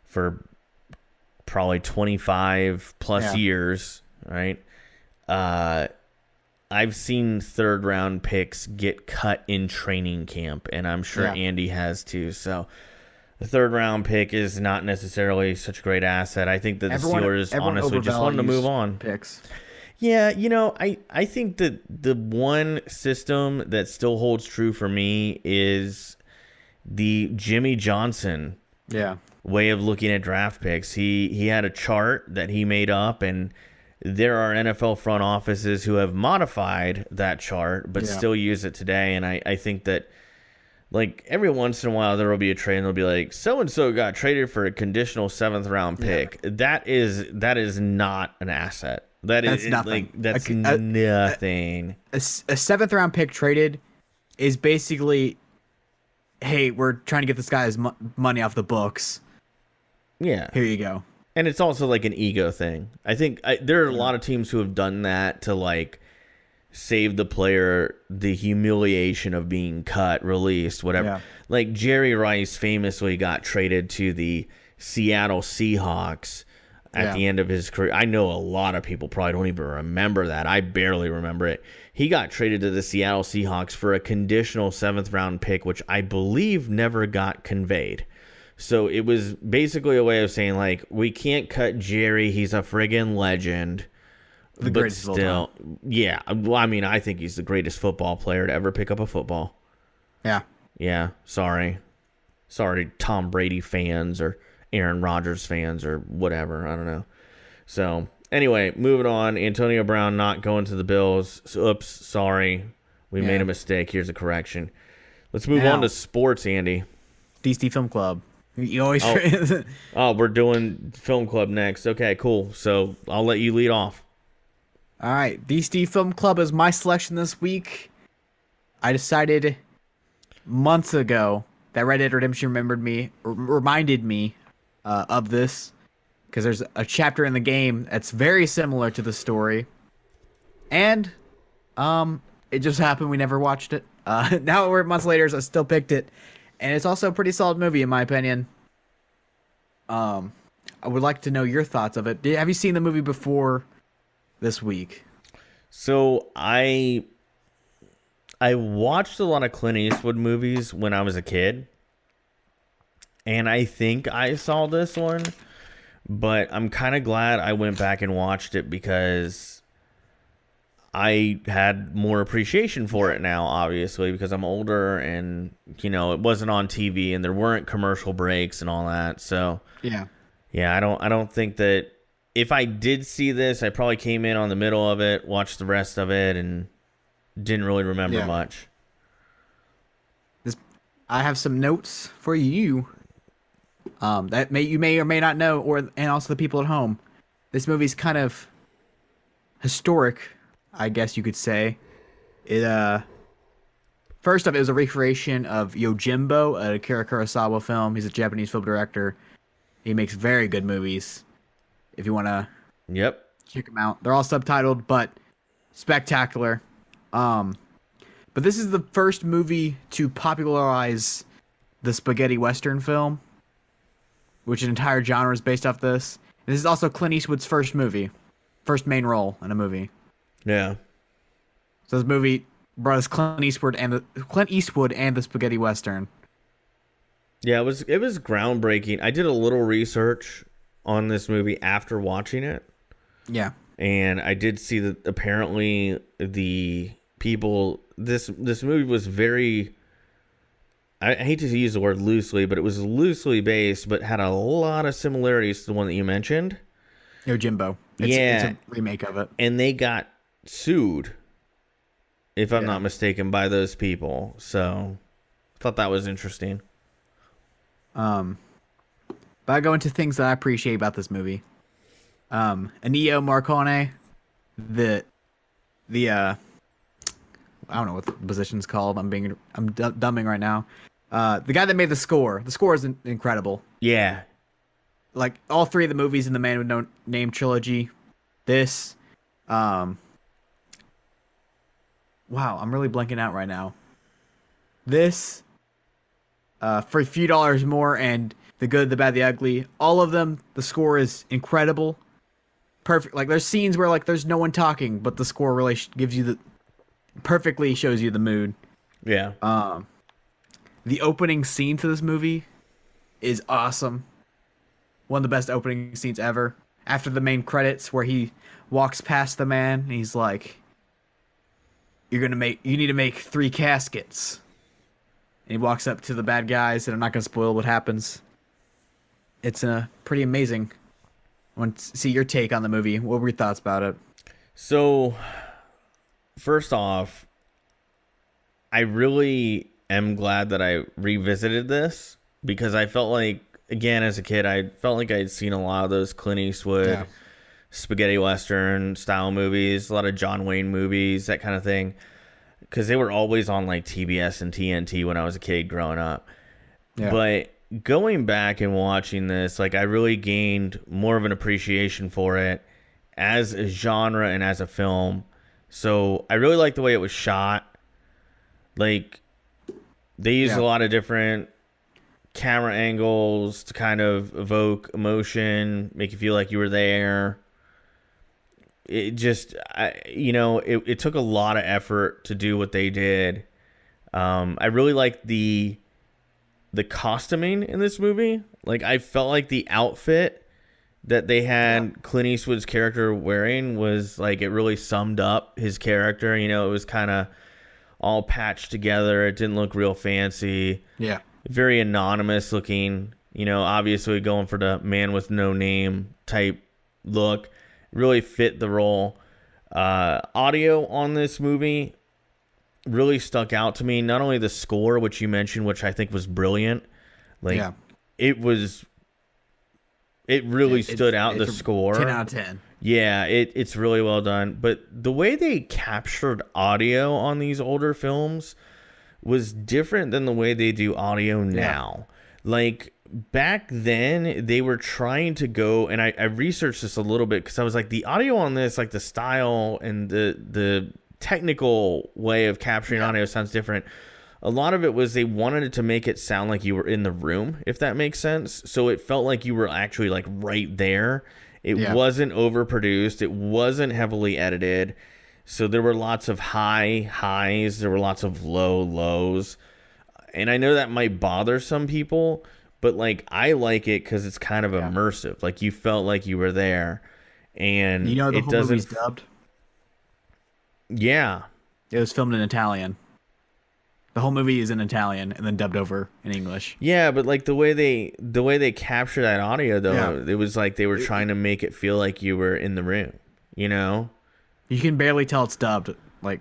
for probably 25 plus years, right? I've seen third round picks get cut in training camp, and I'm sure Andy has too. So the third round pick is not necessarily such a great asset. I think that the Steelers honestly just wanted to move on. Picks. Yeah, I think that the one system that still holds true for me is the Jimmy Johnson way of looking at draft picks. He had a chart that he made up, and there are NFL front offices who have modified that chart but still use it today. And I think that, like, every once in a while there will be a trade and they'll be like, so-and-so got traded for a conditional 7th round pick. That is not an asset. That's nothing. Like, that's nothing. A 7th round pick traded is basically, hey, we're trying to get this guy's money off the books. Yeah. Here you go. And it's also like an ego thing. I think there are a lot of teams who have done that to, like, save the player the humiliation of being cut, released, whatever. Yeah. Like, Jerry Rice famously got traded to the Seattle Seahawks at the end of his career. I know a lot of people probably don't even remember that. I barely remember it. He got traded to the Seattle Seahawks for a conditional 7th round pick, which I believe never got conveyed. So it was basically a way of saying, like, we can't cut Jerry. He's a friggin' legend. The greatest football. Yeah. Well, I mean, I think he's the greatest football player to ever pick up a football. Yeah. Yeah. Sorry, Tom Brady fans or Aaron Rodgers fans or whatever. I don't know. So anyway, moving on. Antonio Brown not going to the Bills. Oops. Sorry. We made a mistake. Here's a correction. Let's move on to sports, Andy. DCD Film Club. You always. We're doing Film Club next. Okay, cool. So I'll let you lead off. All right, DCD Film Club is my selection this week. I decided months ago that Red Dead Redemption reminded me of this, because there's a chapter in the game that's very similar to the story, and it just happened we never watched it. Now we're months later, so I still picked it, and it's also a pretty solid movie in my opinion. I would like to know your thoughts of it. Have you seen the movie before this week? So I watched a lot of Clint Eastwood movies when I was a kid, and I think I saw this one, but I'm kind of glad I went back and watched it because I had more appreciation for it now, obviously, because I'm older and, it wasn't on TV and there weren't commercial breaks and all that. So yeah, I don't think that if I did see this, I probably came in on the middle of it, watched the rest of it, and didn't really remember much. I have some notes for you that you may or may not know, and also the people at home. This movie's kind of historic, I guess you could say. It first off, it was a recreation of Yojimbo, a Akira Kurosawa film. He's a Japanese film director. He makes very good movies. If you want to check them out. They're all subtitled, but spectacular. But this is the first movie to popularize the spaghetti western film, which an entire genre is based off this. And this is also Clint Eastwood's first main role in a movie. Yeah. So this movie brought us Clint Eastwood and the spaghetti western. Yeah, it was groundbreaking. I did a little research on this movie after watching it. Yeah. And I did see that apparently the people this movie was very, I hate to use the word loosely, but it was loosely based but had a lot of similarities to the one that you mentioned. Yojimbo. It's a remake of it. And they got sued, if I'm not mistaken, by those people. So I thought that was interesting. But I go into things that I appreciate about this movie. Ennio Morricone, the I don't know what the position's called. I'm dumbing right now. The guy that made the score. The score is incredible. Yeah. Like all three of the movies in the Man with No Name trilogy, this Um, wow, I'm really blanking out right now. This, for a few dollars more, and The Good, the Bad, the Ugly, all of them, the score is incredible. Perfect. Like, there's scenes where, like, there's no one talking, but the score really gives you perfectly shows you the mood. Yeah. The opening scene to this movie is awesome. One of the best opening scenes ever. After the main credits, where he walks past the man, and he's like, you need to make 3 caskets. And he walks up to the bad guys, and I'm not going to spoil what happens. It's pretty amazing. I want to see your take on the movie. What were your thoughts about it? So, first off, I really am glad that I revisited this, because I felt like, again, as a kid, I felt like I'd seen a lot of those Clint Eastwood spaghetti western style movies, a lot of John Wayne movies, that kind of thing, because they were always on like TBS and TNT when I was a kid growing up. Yeah. But going back and watching this, like, I really gained more of an appreciation for it as a genre and as a film. So I really like the way it was shot. Like, they used a lot of different camera angles to kind of evoke emotion, make you feel like you were there. It just, it took a lot of effort to do what they did. I really liked the costuming in this movie. Like, I felt like the outfit that they had Clint Eastwood's character wearing was like, it really summed up his character. It was kind of all patched together. It didn't look real fancy. Yeah. Very anonymous looking, obviously going for the man with no name type look. Really fit the role. Audio on this movie really stuck out to me. Not only the score, which you mentioned, which I think was brilliant. Like, it really stood out, the score. 10 out of 10. Yeah, it's really well done. But the way they captured audio on these older films was different than the way they do audio now. Like, back then, they were trying to go, and I researched this a little bit, because I was like, the audio on this, like the style and the technical way of capturing audio sounds different. A lot of it was they wanted it to make it sound like you were in the room, if that makes sense. So it felt like you were actually like right there. It wasn't overproduced. It wasn't heavily edited. So there were lots of high highs. There were lots of low lows. And I know that might bother some people, but like, I like it because it's kind of immersive. Like, you felt like you were there. And the whole movie's dubbed? Yeah. It was filmed in Italian. The whole movie is in Italian and then dubbed over in English. Yeah, but like the way they capture that audio though, it was like they were trying to make it feel like you were in the room, You can barely tell it's dubbed. Like,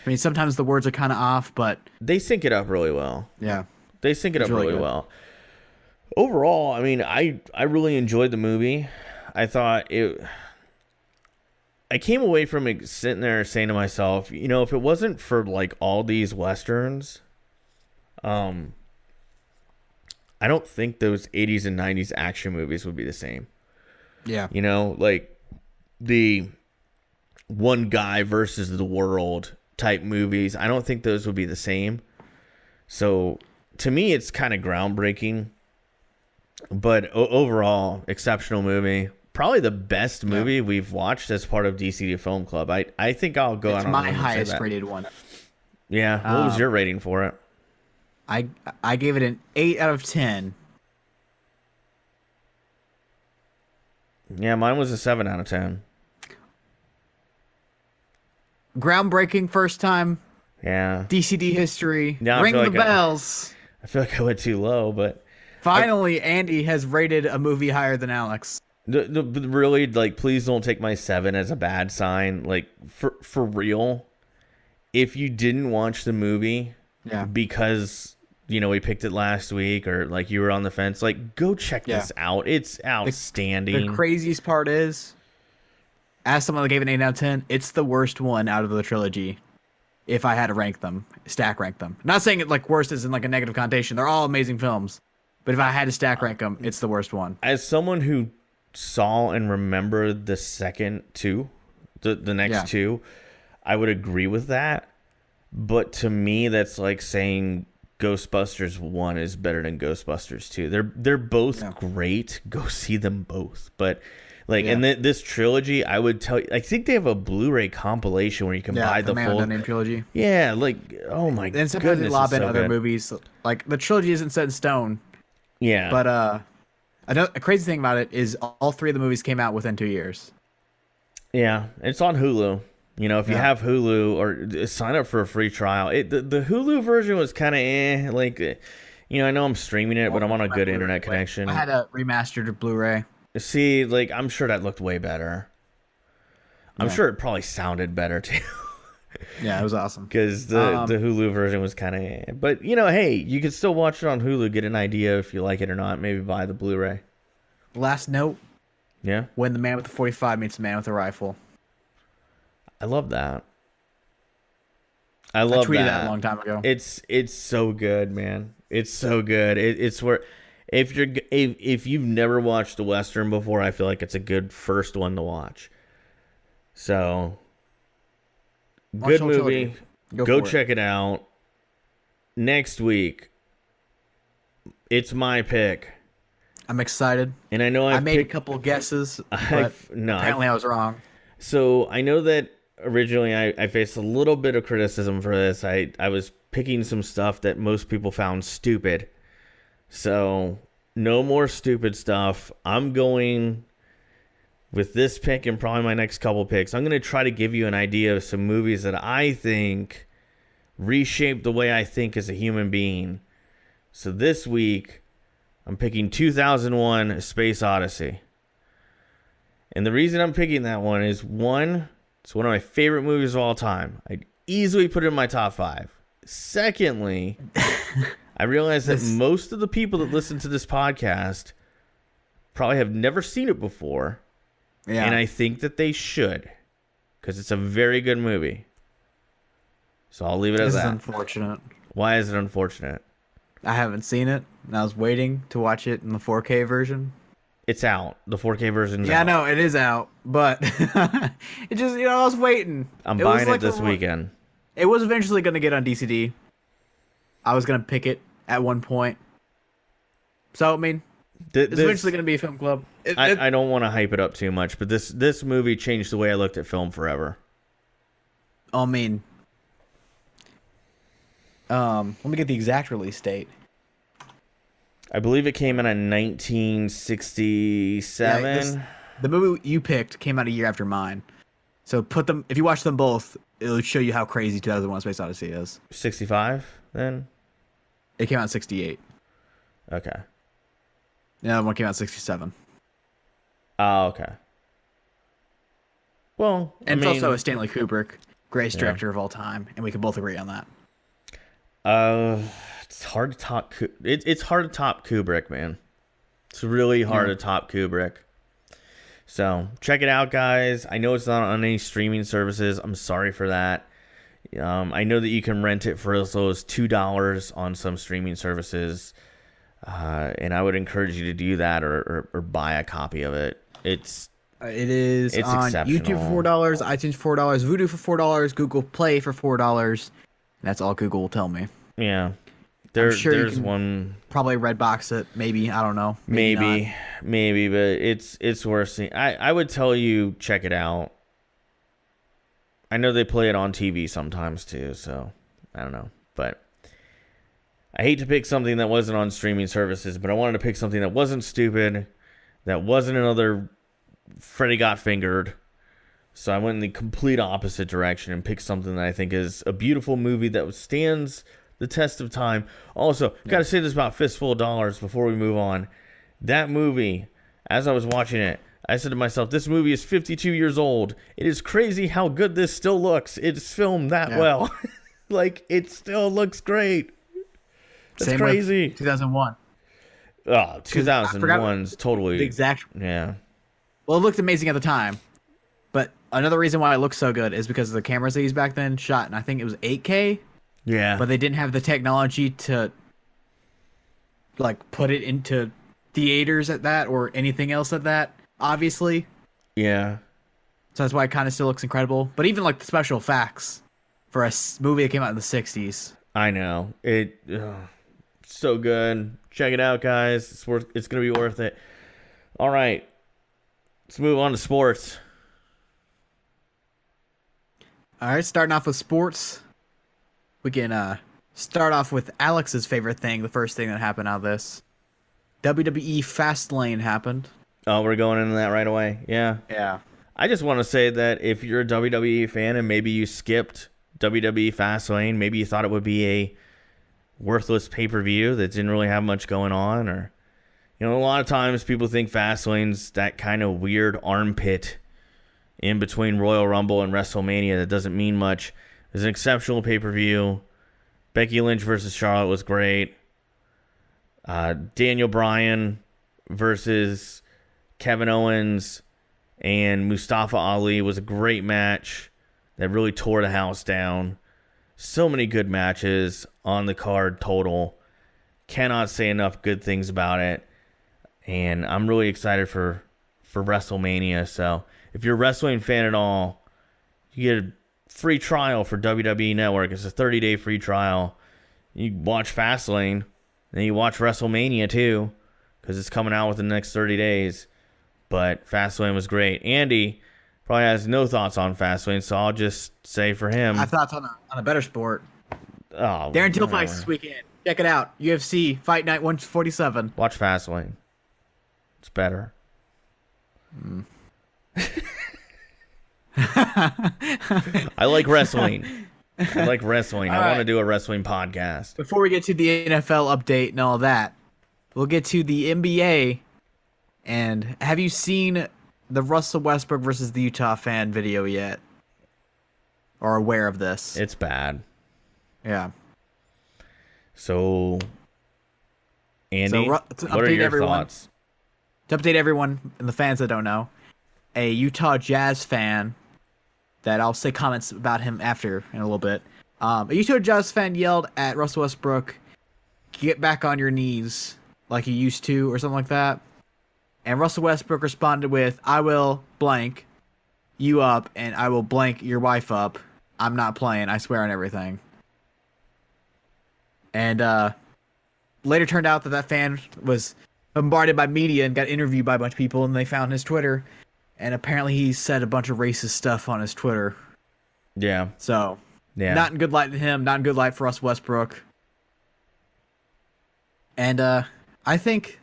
I mean, sometimes the words are kind of off, but they sync it up really well. Yeah. They sync it up really well. Overall, I mean, I really enjoyed the movie. I thought I came away from it sitting there saying to myself, if it wasn't for like all these westerns, I don't think those 80s and 90s action movies would be the same. Yeah. Like the one guy versus the world type movies, I don't think those would be the same. So to me, it's kind of groundbreaking, but overall, exceptional movie. Probably the best movie we've watched as part of DCD Film Club. I think I'll go out on my highest rated one. Yeah. What was your rating for it? I gave it an 8 out of 10. Yeah, mine was a 7 out of 10. Groundbreaking first time. Yeah. DCD history. Now Ring the bells. I feel like I went too low, but finally, Andy has rated a movie higher than Alex. Really, like, please don't take my 7 as a bad sign. Like, for real, if you didn't watch the movie because, we picked it last week, or like you were on the fence, like, go check this out. It's outstanding. The craziest part is, as someone that gave it an 8 out of 10, it's the worst one out of the trilogy. If I had to rank them, stack rank them. Not saying it like worst is in like a negative connotation. They're all amazing films. But if I had to stack rank them, it's the worst one. As someone who saw and remembered the second two, the next two, I would agree with that. But to me, that's like saying Ghostbusters 1 is better than Ghostbusters 2. They're both great. Go see them both. But like in this trilogy, I would tell you, I think they have a Blu-ray compilation where you can buy the full name trilogy. Yeah, like oh my goodness, and sometimes they lob in so other good. movies. Like the trilogy isn't set in stone. Yeah, But a crazy thing about it is all three of the movies came out within 2 years. yeah, it's on Hulu. You know, if you have Hulu or sign up for a free trial. The Hulu version was kind of like, you know, I know I'm streaming it, but I'm on a good internet connection. I had a remastered Blu-ray. See, like, I'm sure that looked way better. I'm sure it probably sounded better too. Yeah, it was awesome. Because the Hulu version was kind of, but you know, hey, you can still watch it on Hulu, get an idea if you like it or not. Maybe buy the Blu-ray. Last note. Yeah. When the man with the 45 meets the man with the rifle. I love that. I tweeted that a long time ago. It's so good, man. It's so good. It's where if you've never watched a Western before, I feel like it's a good first one to watch. So good movie. Go check it out. Next week, it's my pick. I'm excited. And I know I made a couple of guesses, but apparently I was wrong. So I know that originally I faced a little bit of criticism for this. I was picking some stuff that most people found stupid. So no more stupid stuff. I'm going with this pick and probably my next couple picks. I'm going to try to give you an idea of some movies that I think reshaped the way I think as a human being. So this week, I'm picking 2001: A Space Odyssey. And the reason I'm picking that one is, one, it's one of my favorite movies of all time. I'd easily put it in my top 5. Secondly, I realize that most of the people that listen to this podcast probably have never seen it before. Yeah. And I think that they should, because it's a very good movie. So I'll leave it as that. This is unfortunate. Why is it unfortunate? I haven't seen it, and I was waiting to watch it in the 4K version. It's out. The 4K version's out. Yeah, no, it is out, but it just, I was waiting. I'm buying it this weekend. It was eventually going to get on DCD. I was going to pick it at one point. So, I mean, it's eventually going to be a film club. I don't want to hype it up too much, but this movie changed the way I looked at film forever. I mean, let me get the exact release date. I believe it came out in 1967. Yeah, the movie you picked came out a year after mine. So if you watch them both, it'll show you how crazy 2001: Space Odyssey is. 65 then? It came out in 68. Okay. The other one came out in 67. Oh, okay. Well, and it's also a Stanley Kubrick, greatest director of all time, and we can both agree on that. It's hard to top. It's hard to top Kubrick, man. It's really hard to top Kubrick. So check it out, guys. I know it's not on any streaming services. I'm sorry for that. I know that you can rent it for as low as $2 on some streaming services, and I would encourage you to do that or buy a copy of it. It is on YouTube for $4, iTunes for $4, Vudu for $4, Google Play for $4. That's all Google will tell me. Yeah. There's one. Probably Redbox it, maybe. I don't know. Maybe, but it's worth seeing. I would tell you, check it out. I know they play it on TV sometimes too, so I don't know. But I hate to pick something that wasn't on streaming services, but I wanted to pick something that wasn't stupid, that wasn't another Freddy Got Fingered. So I went in the complete opposite direction and picked something that I think is a beautiful movie that stands the test of time. Also, got to say this about Fistful of Dollars before we move on. That movie, as I was watching it, I said to myself, this movie is 52 years old. It is crazy how good this still looks. It's filmed that well. Like, it still looks great. That's crazy. With 2001. Oh, 2001's totally... The exact... Yeah. Well, it looked amazing at the time. But another reason why it looks so good is because of the cameras they used back then shot, and I think it was 8K. Yeah. But they didn't have the technology to, like, put it into theaters at that or anything else at that, obviously. Yeah. So that's why it kind of still looks incredible. But even like the special effects for a movie that came out in the 60s. I know. So good. Check it out, guys. It's going to be worth it. All right. Let's move on to sports. All right, starting off with sports. We can start off with Alex's favorite thing, the first thing that happened out of this. WWE Fastlane happened. Oh, we're going into that right away. Yeah. Yeah. I just want to say that if you're a WWE fan and maybe you skipped WWE Fastlane, maybe you thought it would be a worthless pay-per-view that didn't really have much going on, or a lot of times people think Fastlane's that kind of weird armpit in between Royal Rumble and WrestleMania that doesn't mean much. It was an exceptional pay-per-view. Becky Lynch versus Charlotte was great. Daniel Bryan versus Kevin Owens and Mustafa Ali was a great match that really tore the house down. So many good matches on the card total. Cannot say enough good things about it. And I'm really excited for WrestleMania. So if you're a wrestling fan at all, you get a free trial for WWE Network. It's a 30-day free trial. You watch Fastlane, then you watch WrestleMania too, because it's coming out within the next 30 days. But Fastlane was great. Andy probably has no thoughts on Fastlane, so I'll just say for him. I have thoughts on a better sport. Oh, Darren Till fights this weekend. Check it out. UFC Fight Night 147. Watch Fastlane. It's better. I like wrestling. I want to do a wrestling podcast. Before we get to the NFL update and all that, we'll get to the NBA. And have you seen the Russell Westbrook versus the Utah fan video yet? Or aware of this? It's bad. Yeah. So, Andy, to what are your thoughts? To update everyone and the fans that don't know, a Utah Jazz fan that I'll say comments about him after in a little bit. A Utah Jazz fan yelled at Russell Westbrook, "Get back on your knees like you used to," or something like that. And Russell Westbrook responded with, "I will blank you up and I will blank your wife up. I'm not playing. I swear on everything." And later turned out that fan was bombarded by media and got interviewed by a bunch of people, and they found his Twitter. And apparently he said a bunch of racist stuff on his Twitter. Yeah. So, yeah. Not in good light to him, not in good light for Russell Westbrook. And I think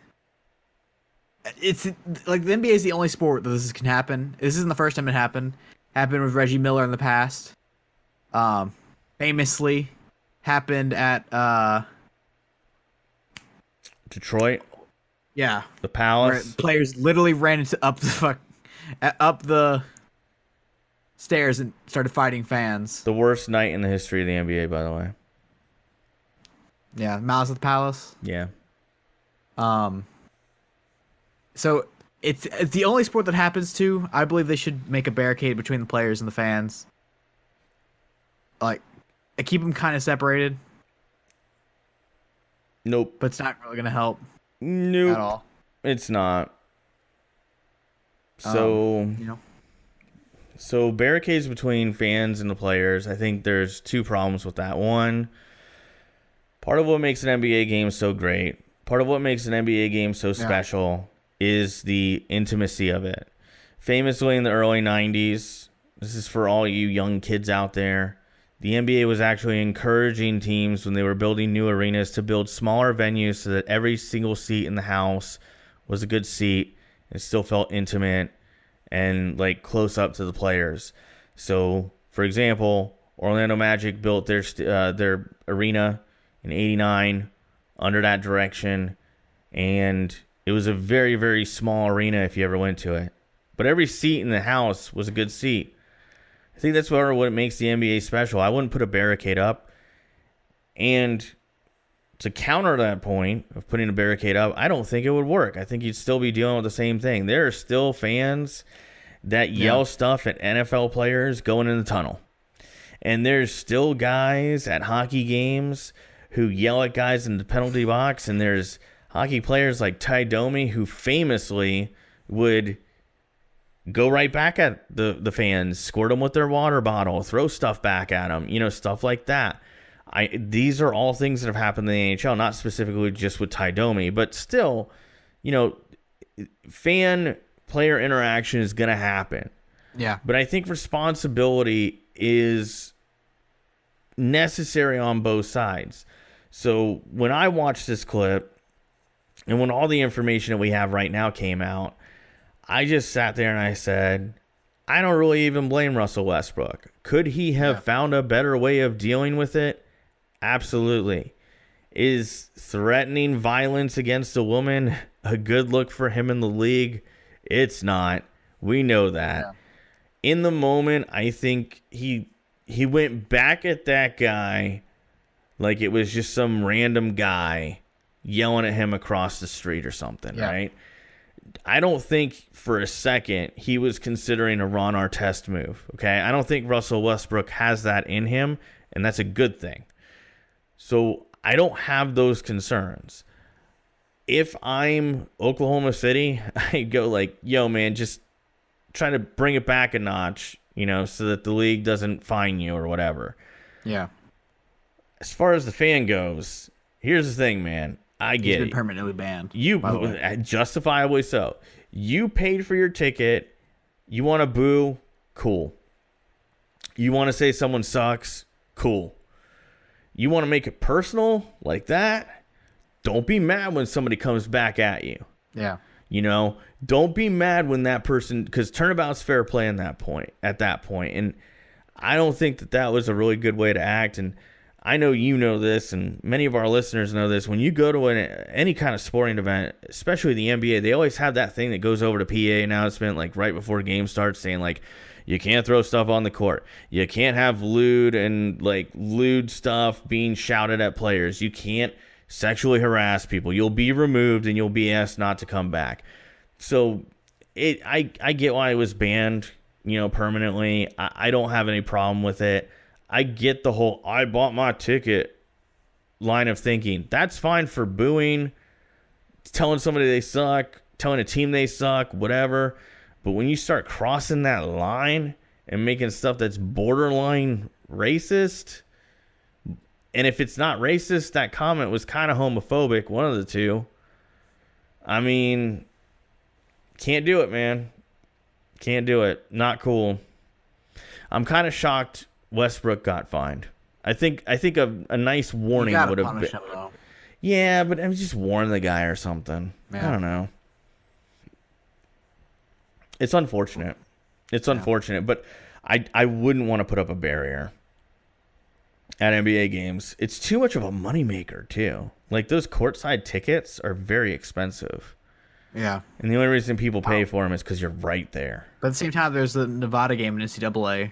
it's like the NBA is the only sport that this can happen. This isn't the first time it happened. Happened with Reggie Miller in the past. Famously happened at Detroit. Yeah. The Palace. Where players literally ran up the stairs and started fighting fans. The worst night in the history of the NBA, by the way. Yeah, Malice at the Palace. Yeah. So it's the only sport that happens to. I believe they should make a barricade between the players and the fans. Like, keep them kind of separated. Nope. But it's not really gonna help. Nope. At all. It's not. So, So barricades between fans and the players, I think there's two problems with that. One, part of what makes an NBA game so great, part of what makes an NBA game so special is the intimacy of it. Famously in the early 90s, this is for all you young kids out there, the NBA was actually encouraging teams when they were building new arenas to build smaller venues so that every single seat in the house was a good seat and still felt intimate and like close up to the players. So, for example, Orlando Magic built their arena in '89 under that direction, and it was a very, very small arena if you ever went to it. But every seat in the house was a good seat. I think that's what makes the NBA special. I wouldn't put a barricade up. And to counter that point of putting a barricade up, I don't think it would work. I think you'd still be dealing with the same thing. There are still fans that yell stuff at NFL players going in the tunnel. And there's still guys at hockey games who yell at guys in the penalty box. And there's hockey players like Ty Domi who famously would go right back at the fans, squirt them with their water bottle, throw stuff back at them, stuff like that. These are all things that have happened in the NHL, not specifically just with Ty Domi, but still, fan-player interaction is going to happen. Yeah. But I think responsibility is necessary on both sides. So when I watched this clip, and when all the information that we have right now came out, I just sat there and I said, I don't really even blame Russell Westbrook. Could he have found a better way of dealing with it? Absolutely. Is threatening violence against a woman a good look for him in the league? It's not. We know that. Yeah. In the moment, I think he went back at that guy like it was just some random guy yelling at him across the street or something, right? I don't think for a second he was considering a Ron Artest move, okay? I don't think Russell Westbrook has that in him, and that's a good thing. So I don't have those concerns. If I'm Oklahoma City, I go like, yo, man, just try to bring it back a notch, so that the league doesn't fine you or whatever. Yeah. As far as the fan goes, here's the thing, man. I get it. He's been permanently banned. Justifiably so. You paid for your ticket. You want to boo? Cool. You want to say someone sucks? Cool. You want to make it personal like that? Don't be mad when somebody comes back at you. Yeah. Don't be mad when that person, because turnabout's fair play at that point. And I don't think that was a really good way to act. And I know you know this, and many of our listeners know this. When you go to any kind of sporting event, especially the NBA, they always have that thing that goes over to PA announcement, like right before game starts, saying like, you can't throw stuff on the court. You can't have lewd stuff being shouted at players. You can't sexually harass people. You'll be removed and you'll be asked not to come back. So I get why it was banned, permanently. I don't have any problem with it. I get the whole I bought my ticket line of thinking. That's fine for booing, telling somebody they suck, telling a team they suck, whatever. But when you start crossing that line and making stuff that's borderline racist, and if it's not racist, that comment was kind of homophobic, one of the two. I mean, can't do it, man. Can't do it. Not cool. I'm kind of shocked Westbrook got fined. I think a nice warning would have been. Him, though. Yeah, but I was just warn the guy or something. Yeah. I don't know. It's unfortunate. It's unfortunate, but I wouldn't want to put up a barrier at NBA games. It's too much of a moneymaker, too. Like, those courtside tickets are very expensive. Yeah. And the only reason people pay for them is because you're right there. But at the same time, there's the Nevada game in NCAA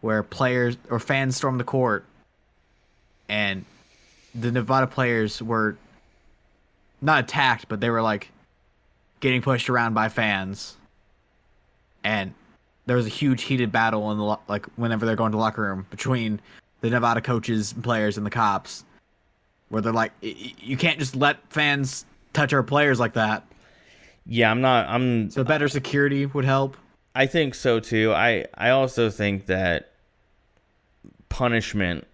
where players or fans stormed the court, and the Nevada players were not attacked, but they were, like, getting pushed around by fans. And there was a huge heated battle in the whenever they're going to the locker room between the Nevada coaches and players and the cops, where they're like, you can't just let fans touch our players like that. Yeah, so better security would help. I think so too. I also think that punishment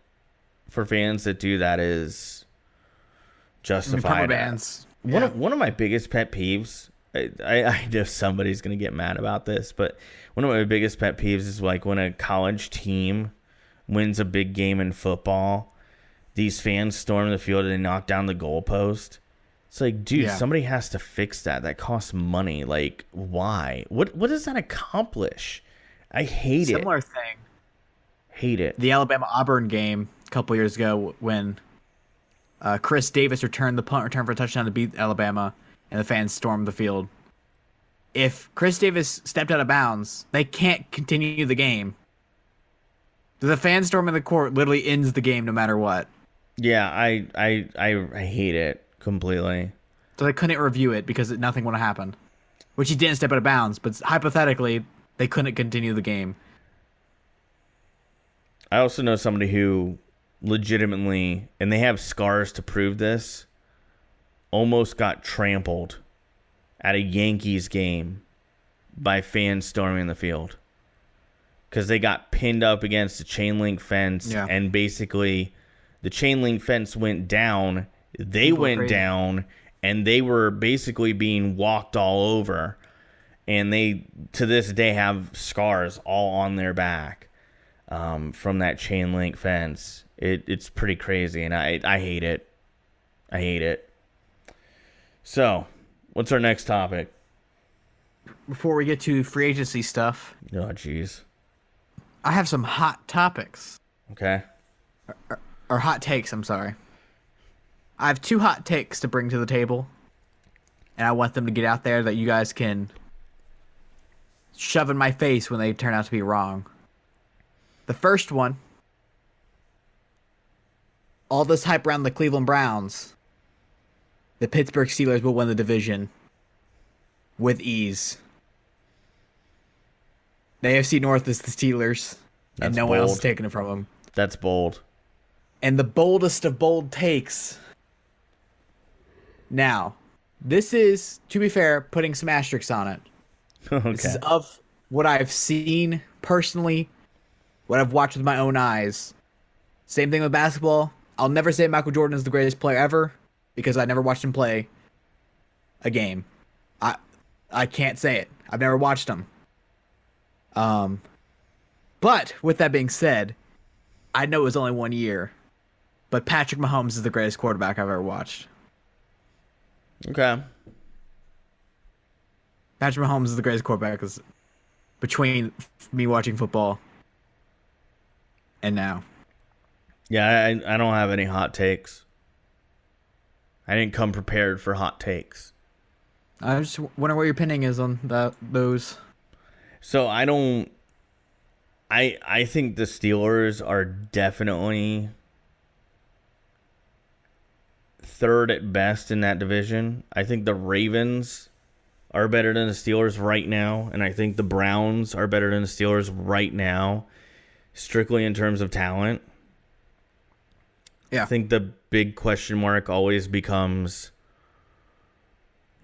for fans that do that is justified. Bans. One of my biggest pet peeves, I know somebody's going to get mad about this, but one of my biggest pet peeves is like when a college team wins a big game in football, these fans storm the field and they knock down the goalpost. It's like, dude, somebody has to fix that. That costs money. Like, why? What does that accomplish? I hate it. Similar thing. Hate it. The Alabama-Auburn game a couple years ago when Chris Davis returned the punt return for a touchdown to beat Alabama, and the fans stormed the field. If Chris Davis stepped out of bounds, they can't continue the game. The fan storming the court literally ends the game no matter what. Yeah, I hate it completely. So they couldn't review it because nothing would have happened. Which he didn't step out of bounds, but hypothetically, they couldn't continue the game. I also know somebody who legitimately, and they have scars to prove this, almost got trampled at a Yankees game by fans storming the field. Because they got pinned up against a chain link fence, and basically the chain link fence went down. They went down, and they were basically being walked all over. And they, to this day, have scars all on their back from that chain link fence. It's pretty crazy, and I hate it. I hate it. So, what's our next topic? Before we get to free agency stuff. Oh, jeez. I have some hot topics. Okay. Or hot takes, I'm sorry. I have 2 hot takes to bring to the table. And I want them to get out there that you guys can shove in my face when they turn out to be wrong. The first one. All this hype around the Cleveland Browns. The Pittsburgh Steelers will win the division. With ease. The AFC North is the Steelers, and no one else is taking it from them. That's bold. And the boldest of bold takes. Now, this is, to be fair, putting some asterisks on it. Okay. This is of what I've seen personally, what I've watched with my own eyes. Same thing with basketball. I'll never say Michael Jordan is the greatest player ever, because I never watched him play a game. I can't say it. I've never watched him. But with that being said, I know it was only 1 year, but Patrick Mahomes is the greatest quarterback I've ever watched. Okay. Patrick Mahomes is the greatest quarterback between me watching football and now. Yeah, I don't have any hot takes. I didn't come prepared for hot takes. I just wonder what your opinion is on those. So I think the Steelers are definitely third at best in that division. I think the Ravens are better than the Steelers right now, and I think the Browns are better than the Steelers right now, strictly in terms of talent. Yeah. I think the big question mark always becomes,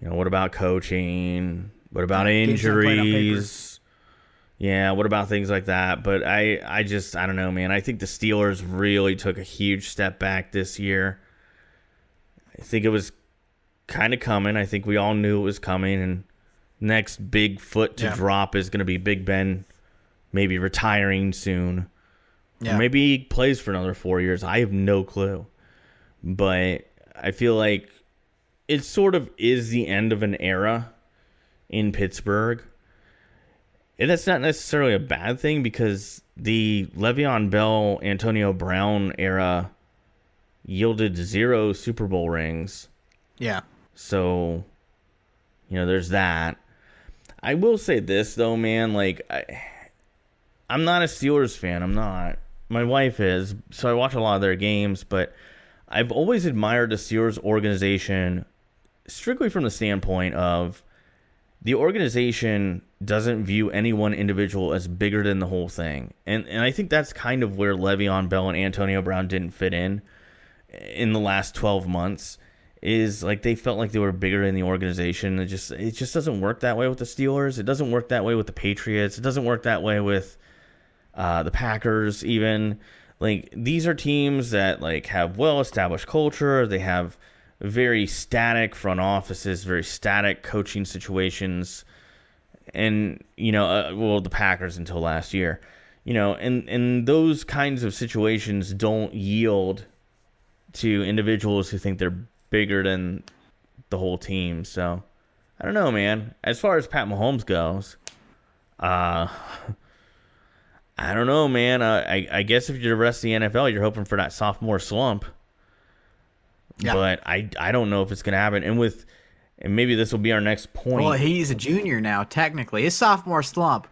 what about coaching? What about injuries? Yeah, what about things like that? But I don't know, man. I think the Steelers really took a huge step back this year. I think it was kind of coming. I think we all knew it was coming. And next big foot to drop is going to be Big Ben maybe retiring soon. Yeah. Or maybe he plays for another 4 years. I have no clue. But I feel like it sort of is the end of an era in Pittsburgh. And that's not necessarily a bad thing because the Le'Veon Bell, Antonio Brown era yielded 0 Super Bowl rings. Yeah. So, there's that. I will say this, though, man. Like, I'm not a Steelers fan. I'm not. My wife is, so I watch a lot of their games. But I've always admired the Steelers organization strictly from the standpoint of the organization doesn't view any one individual as bigger than the whole thing. And I think that's kind of where Le'Veon Bell and Antonio Brown didn't fit in the last 12 months. Is like they felt like they were bigger in the organization. It just doesn't work that way with the Steelers. It doesn't work that way with the Patriots. It doesn't work that way with the Packers even. Like, these are teams that like have well-established culture. They have very static front offices, very static coaching situations. And, the Packers until last year, and those kinds of situations don't yield to individuals who think they're bigger than the whole team. So, I don't know, man. As far as Pat Mahomes goes, I don't know, man. I guess if you're the rest of the NFL, you're hoping for that sophomore slump. Yeah. But I don't know if it's going to happen. And maybe this will be our next point. Well, he's a junior now, technically. His sophomore slump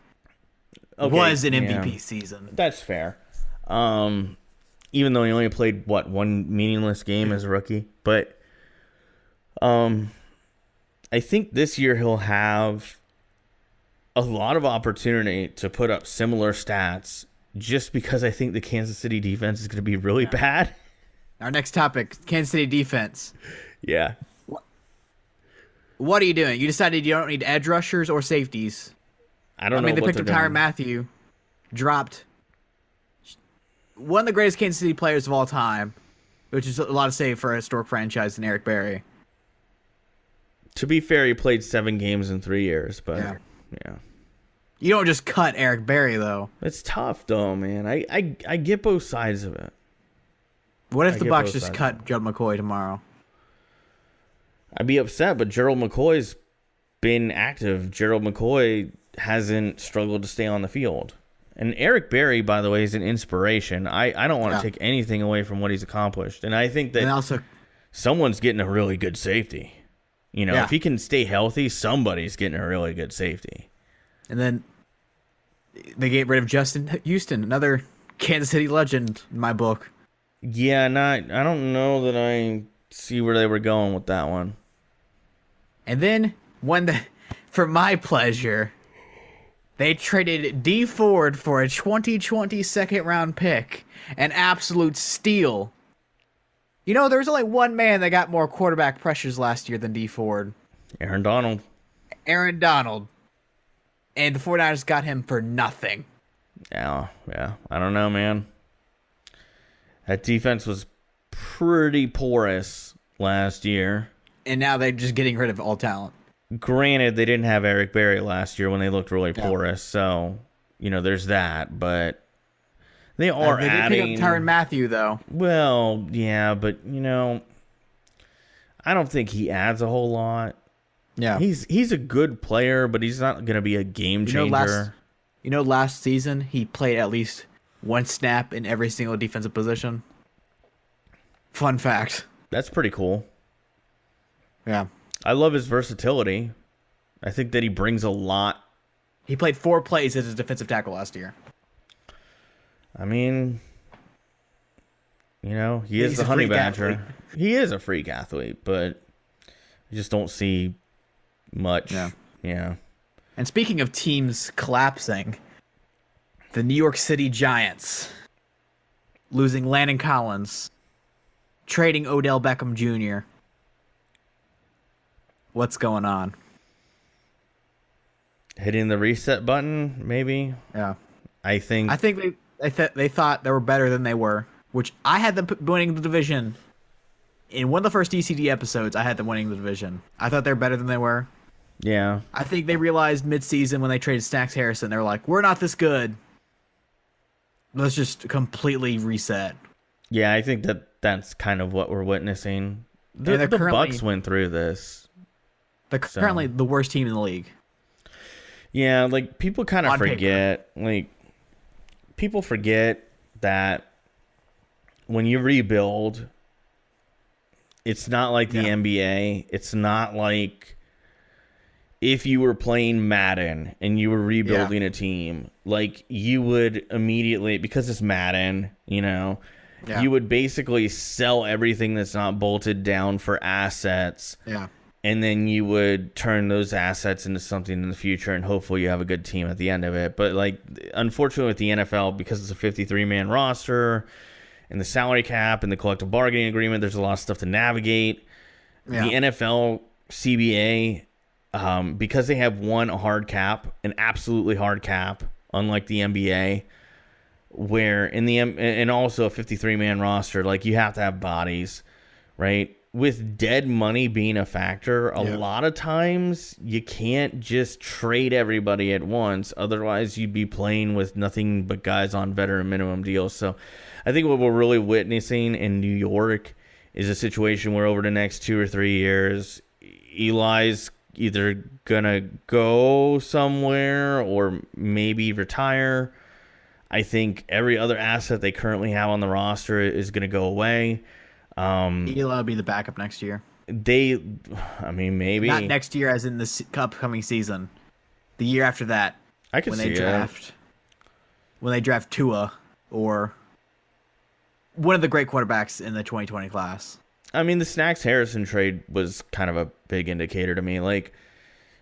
was an MVP season. That's fair. Even though he only played, one meaningless game as a rookie. But I think this year he'll have a lot of opportunity to put up similar stats just because I think the Kansas City defense is going to be really bad. Our next topic, Kansas City defense. Yeah. What are you doing? You decided you don't need edge rushers or safeties. I don't know mean, they what picked they're up Tyrann doing. Mathieu, dropped one of the greatest Kansas City players of all time, which is a lot to say for a historic franchise in Eric Berry. To be fair, he played 7 games in 3 years, but yeah. You don't just cut Eric Berry, though. It's tough, though, man. I get both sides of it. What if I the get Bucks both just sides cut of it. Gerald McCoy tomorrow? I'd be upset, but Gerald McCoy's been active. Gerald McCoy hasn't struggled to stay on the field. And Eric Berry, by the way, is an inspiration. I don't want to take anything away from what he's accomplished. And I think that also, someone's getting a really good safety. You know, if he can stay healthy, somebody's getting a really good safety. And then they get rid of Justin Houston, another Kansas City legend in my book. Yeah, I don't know that I see where they were going with that one. And then, for my pleasure, they traded D Ford for a 2020 second-round pick. An absolute steal. You know, there was only one man that got more quarterback pressures last year than D Ford. Aaron Donald. Aaron Donald. And the 49ers got him for nothing. Yeah. I don't know, man. That defense was pretty porous last year. And now they're just getting rid of all talent. Granted, they didn't have Eric Berry last year when they looked really porous. So, you know, there's that. But they are adding... They did pick up Tyrann Mathieu, though. Well, yeah, but, you know, I don't think he adds a whole lot. Yeah. He's a good player, but he's not going to be a game changer. Last season, he played at least one snap in every single defensive position. Fun fact. That's pretty cool. Yeah. I love his versatility. I think that he brings a lot. He played 4 plays as a defensive tackle last year. I mean, you know, he is the honey badger. He is a freak athlete, but you just don't see much. Yeah. And speaking of teams collapsing, the New York City Giants losing Landon Collins, trading Odell Beckham Jr. What's going on? Hitting the reset button, maybe. Yeah. I think they thought they were better than they were, which I had them winning the division. In one of the first DCD episodes, I had them winning the division. I thought they were better than they were. Yeah. I think they realized mid-season when they traded Snacks Harrison, they were like, we're not this good. Let's just completely reset. Yeah, I think that's kind of what we're witnessing. The Bucks went through this. They're currently the worst team in the league. Yeah, like, people kind of forget. Like, people forget that when you rebuild, it's not like the NBA. It's not like if you were playing Madden and you were rebuilding a team. Like, you would immediately, because it's Madden, you know, you would basically sell everything that's not bolted down for assets. Yeah. And then you would turn those assets into something in the future, and hopefully you have a good team at the end of it. But, like, unfortunately with the NFL, because it's a 53-man roster and the salary cap and the collective bargaining agreement, there's a lot of stuff to navigate. Yeah. The NFL CBA, because they have a hard cap, an absolutely hard cap, unlike the NBA, where and also a 53-man roster, like, you have to have bodies, right? With dead money being a factor, a lot of times you can't just trade everybody at once. Otherwise, you'd be playing with nothing but guys on veteran minimum deals. So I think what we're really witnessing in New York is a situation where over the next 2 or 3 years, Eli's either going to go somewhere or maybe retire. I think every other asset they currently have on the roster is going to go away. Eli will be the backup next year. Maybe. Not next year as in the upcoming season. The year after that. I could see it. When they draft Tua or one of the great quarterbacks in the 2020 class. I mean, the Snacks Harrison trade was kind of a big indicator to me. Like,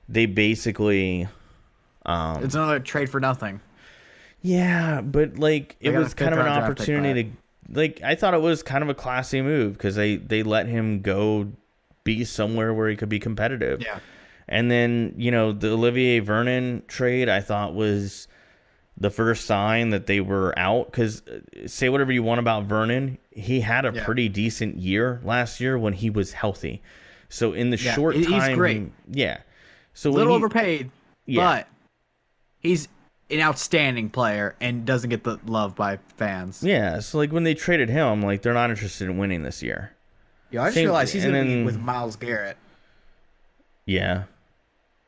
they basically... it's another trade for nothing. Yeah, but, like, it was kind of an opportunity to... Like, I thought it was kind of a classy move because they let him go be somewhere where he could be competitive. Yeah. And then, the Olivier Vernon trade I thought was the first sign that they were out. Because say whatever you want about Vernon, he had a pretty decent year last year when he was healthy. So in the short time, he's great. Yeah. So a little overpaid, but he's an outstanding player and doesn't get the love by fans. Yeah. So like when they traded him, I'm like, they're not interested in winning this year. Yeah, I just realized he's going to be with Myles Garrett. Yeah.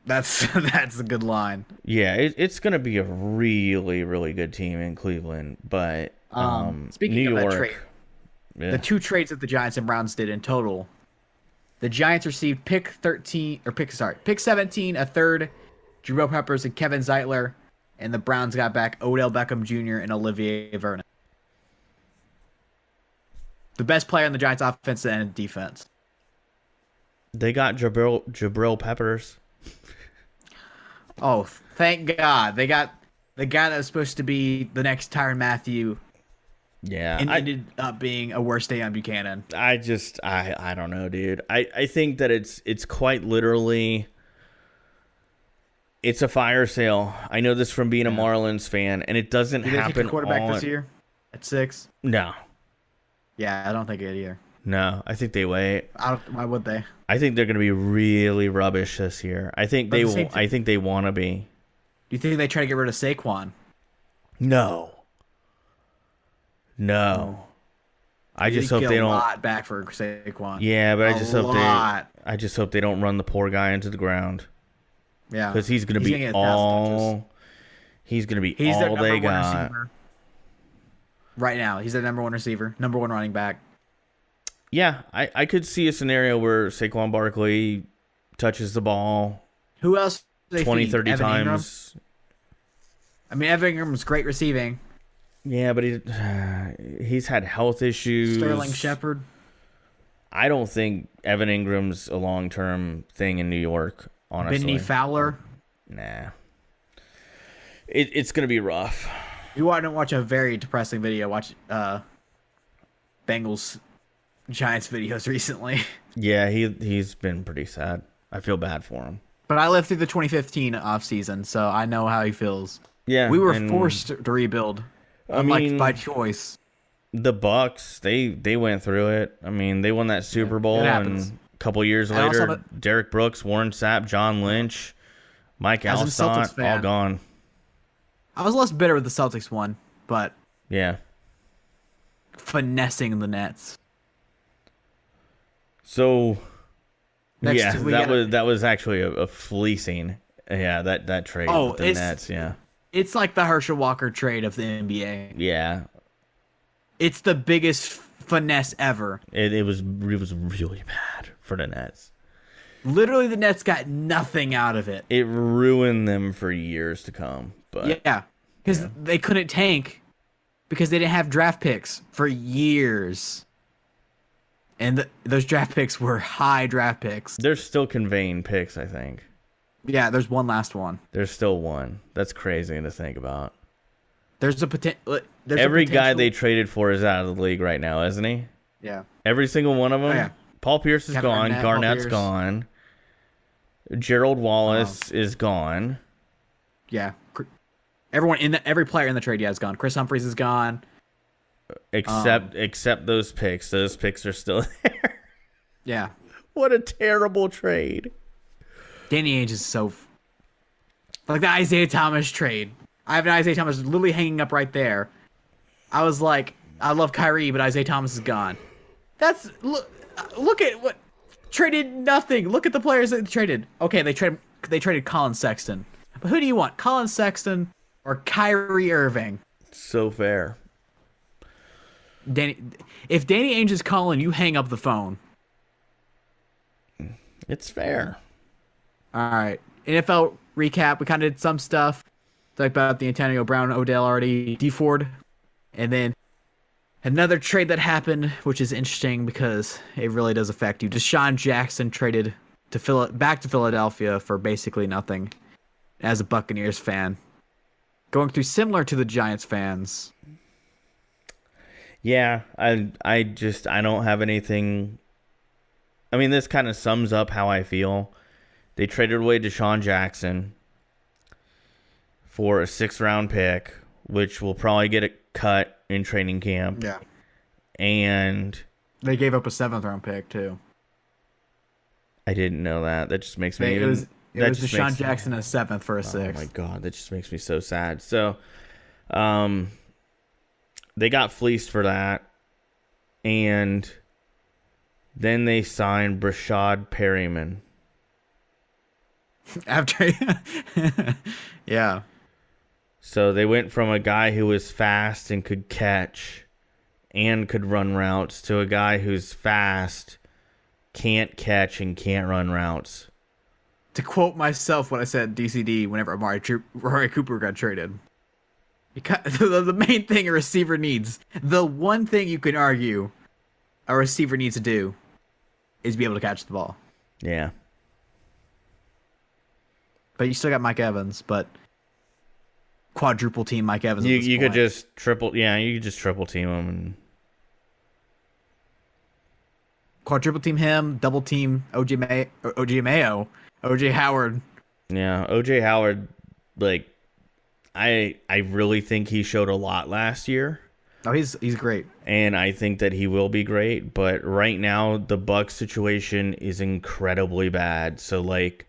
That's a good line. Yeah, it's going to be a really, really good team in Cleveland. But speaking New of York, that trade, the 2 trades that the Giants and Browns did in total, the Giants received pick 17, a third, Jabril Peppers and Kevin Zeitler, and the Browns got back Odell Beckham Jr. and Olivier Vernon. The best player in the Giants' offense and defense. They got Jabril Peppers. Oh, thank God. They got the guy that was supposed to be the next Tyrann Mathieu. Yeah. And ended up being a worse day on Buchanan. I don't know, dude. I think that it's quite literally, it's a fire sale. I know this from being a Marlins fan, and it doesn't happen take a quarterback this year at 6? No. Yeah, I don't think it either. No, I think they wait. Why would they? I think they're going to be really rubbish this year. I think they want to be. Do you think they try to get rid of Saquon? No. I just hope they don't. A lot back for Saquon. Yeah, but I just hope they don't run the poor guy into the ground. Yeah, because he's going to be all they got. Receiver. Right now, he's their number 1 receiver, number 1 running back. Yeah, I could see a scenario where Saquon Barkley touches the ball. Who else? 20, 30 Evan times. Ingram? I mean, Evan Ingram's great receiving. Yeah, but he's had health issues. Sterling Shepard. I don't think Evan Ingram's a long-term thing in New York, honestly. Benny Fowler. Nah. It's going to be rough. You want to watch a very depressing video, watch Bengals Giants videos recently. Yeah, he's been pretty sad. I feel bad for him. But I lived through the 2015 offseason, so I know how he feels. Yeah. We were forced to rebuild. By choice. The Bucks, they went through it. I mean, they won that Super Bowl, and a couple years later, Derek Brooks, Warren Sapp, John Lynch, Mike Alstott, all gone. I was less bitter with the Celtics one, but yeah, finessing the Nets. So that was actually a fleecing. Yeah, that trade with the Nets. Yeah, it's like the Herschel Walker trade of the NBA. Yeah, it's the biggest finesse ever. It was really bad for the Nets. Literally, the Nets got nothing out of it. It ruined them for years to come. But yeah, because they couldn't tank because they didn't have draft picks for years. And those draft picks were high draft picks. They're still conveying picks, I think. Yeah, there's one last one. There's still one. That's crazy to think about. There's a potential. Every guy they traded for is out of the league right now, isn't he? Yeah. Every single one of them. Oh, yeah. Paul Pierce is gone. Garnett's gone. Gerald Wallace is gone. Yeah. Every player in the trade is gone. Chris Humphries is gone. Except those picks. Those picks are still there. Yeah. What a terrible trade. Danny Ainge is so like the Isaiah Thomas trade. I have an Isaiah Thomas literally hanging up right there. I was like, I love Kyrie, but Isaiah Thomas is gone. Look at what traded nothing. Look at the players that they traded. Okay, they traded Colin Sexton. But who do you want? Colin Sexton or Kyrie Irving? So fair. If Danny Ainge is calling, you hang up the phone. It's fair. All right. NFL recap. We kind of did some stuff. Talked about the Antonio Brown, Odell already, D Ford. And then another trade that happened, which is interesting because it really does affect you. Deshaun Jackson traded back to Philadelphia for basically nothing as a Buccaneers fan. Going through similar to the Giants fans. Yeah, I don't have anything. I mean, this kind of sums up how I feel. They traded away Deshaun Jackson for a 6th-round pick, which will probably get a cut in training camp. Yeah. And they gave up a 7th-round pick too. I didn't know that. That just makes me It was Deshaun Jackson a 7th for a 6th. Oh my god, that just makes me so sad. So, they got fleeced for that, and then they signed Brashad Perryman. After, yeah. So they went from a guy who was fast and could catch and could run routes to a guy who's fast, can't catch, and can't run routes. To quote myself when I said DCD whenever Amari Cooper got traded. Because the main thing a receiver needs, the one thing you can argue a receiver needs to do is be able to catch the ball. Yeah. But you still got Mike Evans, but quadruple team Mike Evans. You could just triple team him and quadruple team him, double team OJ Mayo, OJ Howard. Yeah, OJ Howard, like I really think he showed a lot last year. Oh, he's great. And I think that he will be great, but right now the Bucs situation is incredibly bad. So like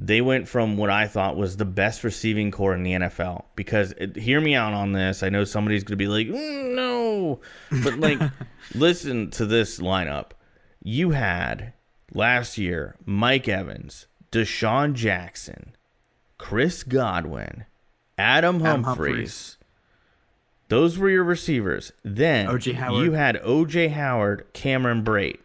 they went from what I thought was the best receiving core in the NFL. Because, hear me out on this. I know somebody's going to be like, no. But, like, listen to this lineup. You had, last year, Mike Evans, Deshaun Jackson, Chris Godwin, Adam Humphries. Those were your receivers. Then you had O.J. Howard, Cameron Brate.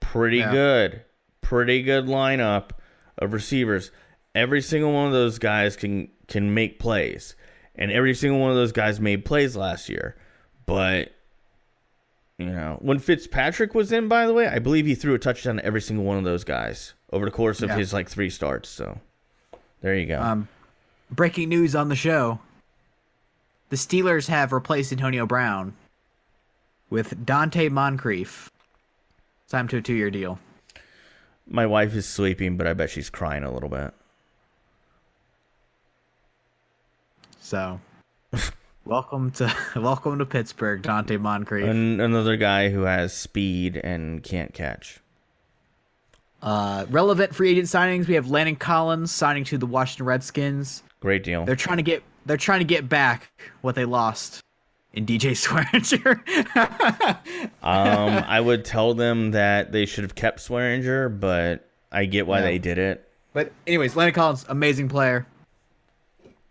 Pretty good lineup of receivers. Every single one of those guys can make plays. And every single one of those guys made plays last year. But, you know, when Fitzpatrick was in, by the way, I believe he threw a touchdown to every single one of those guys over the course of his, 3 starts. So, there you go. Breaking news on the show. The Steelers have replaced Antonio Brown with Dante Moncrief. Signed to a 2-year deal. My wife is sleeping, but I bet she's crying a little bit. So, welcome to Pittsburgh, Dante Moncrief. And another guy who has speed and can't catch. Relevant free agent signings. We have Landon Collins signing to the Washington Redskins. Great deal. They're trying to get back what they lost in DJ Swearinger. I would tell them that they should have kept Swearinger, but I get why they did it. But anyways, Landon Collins, amazing player.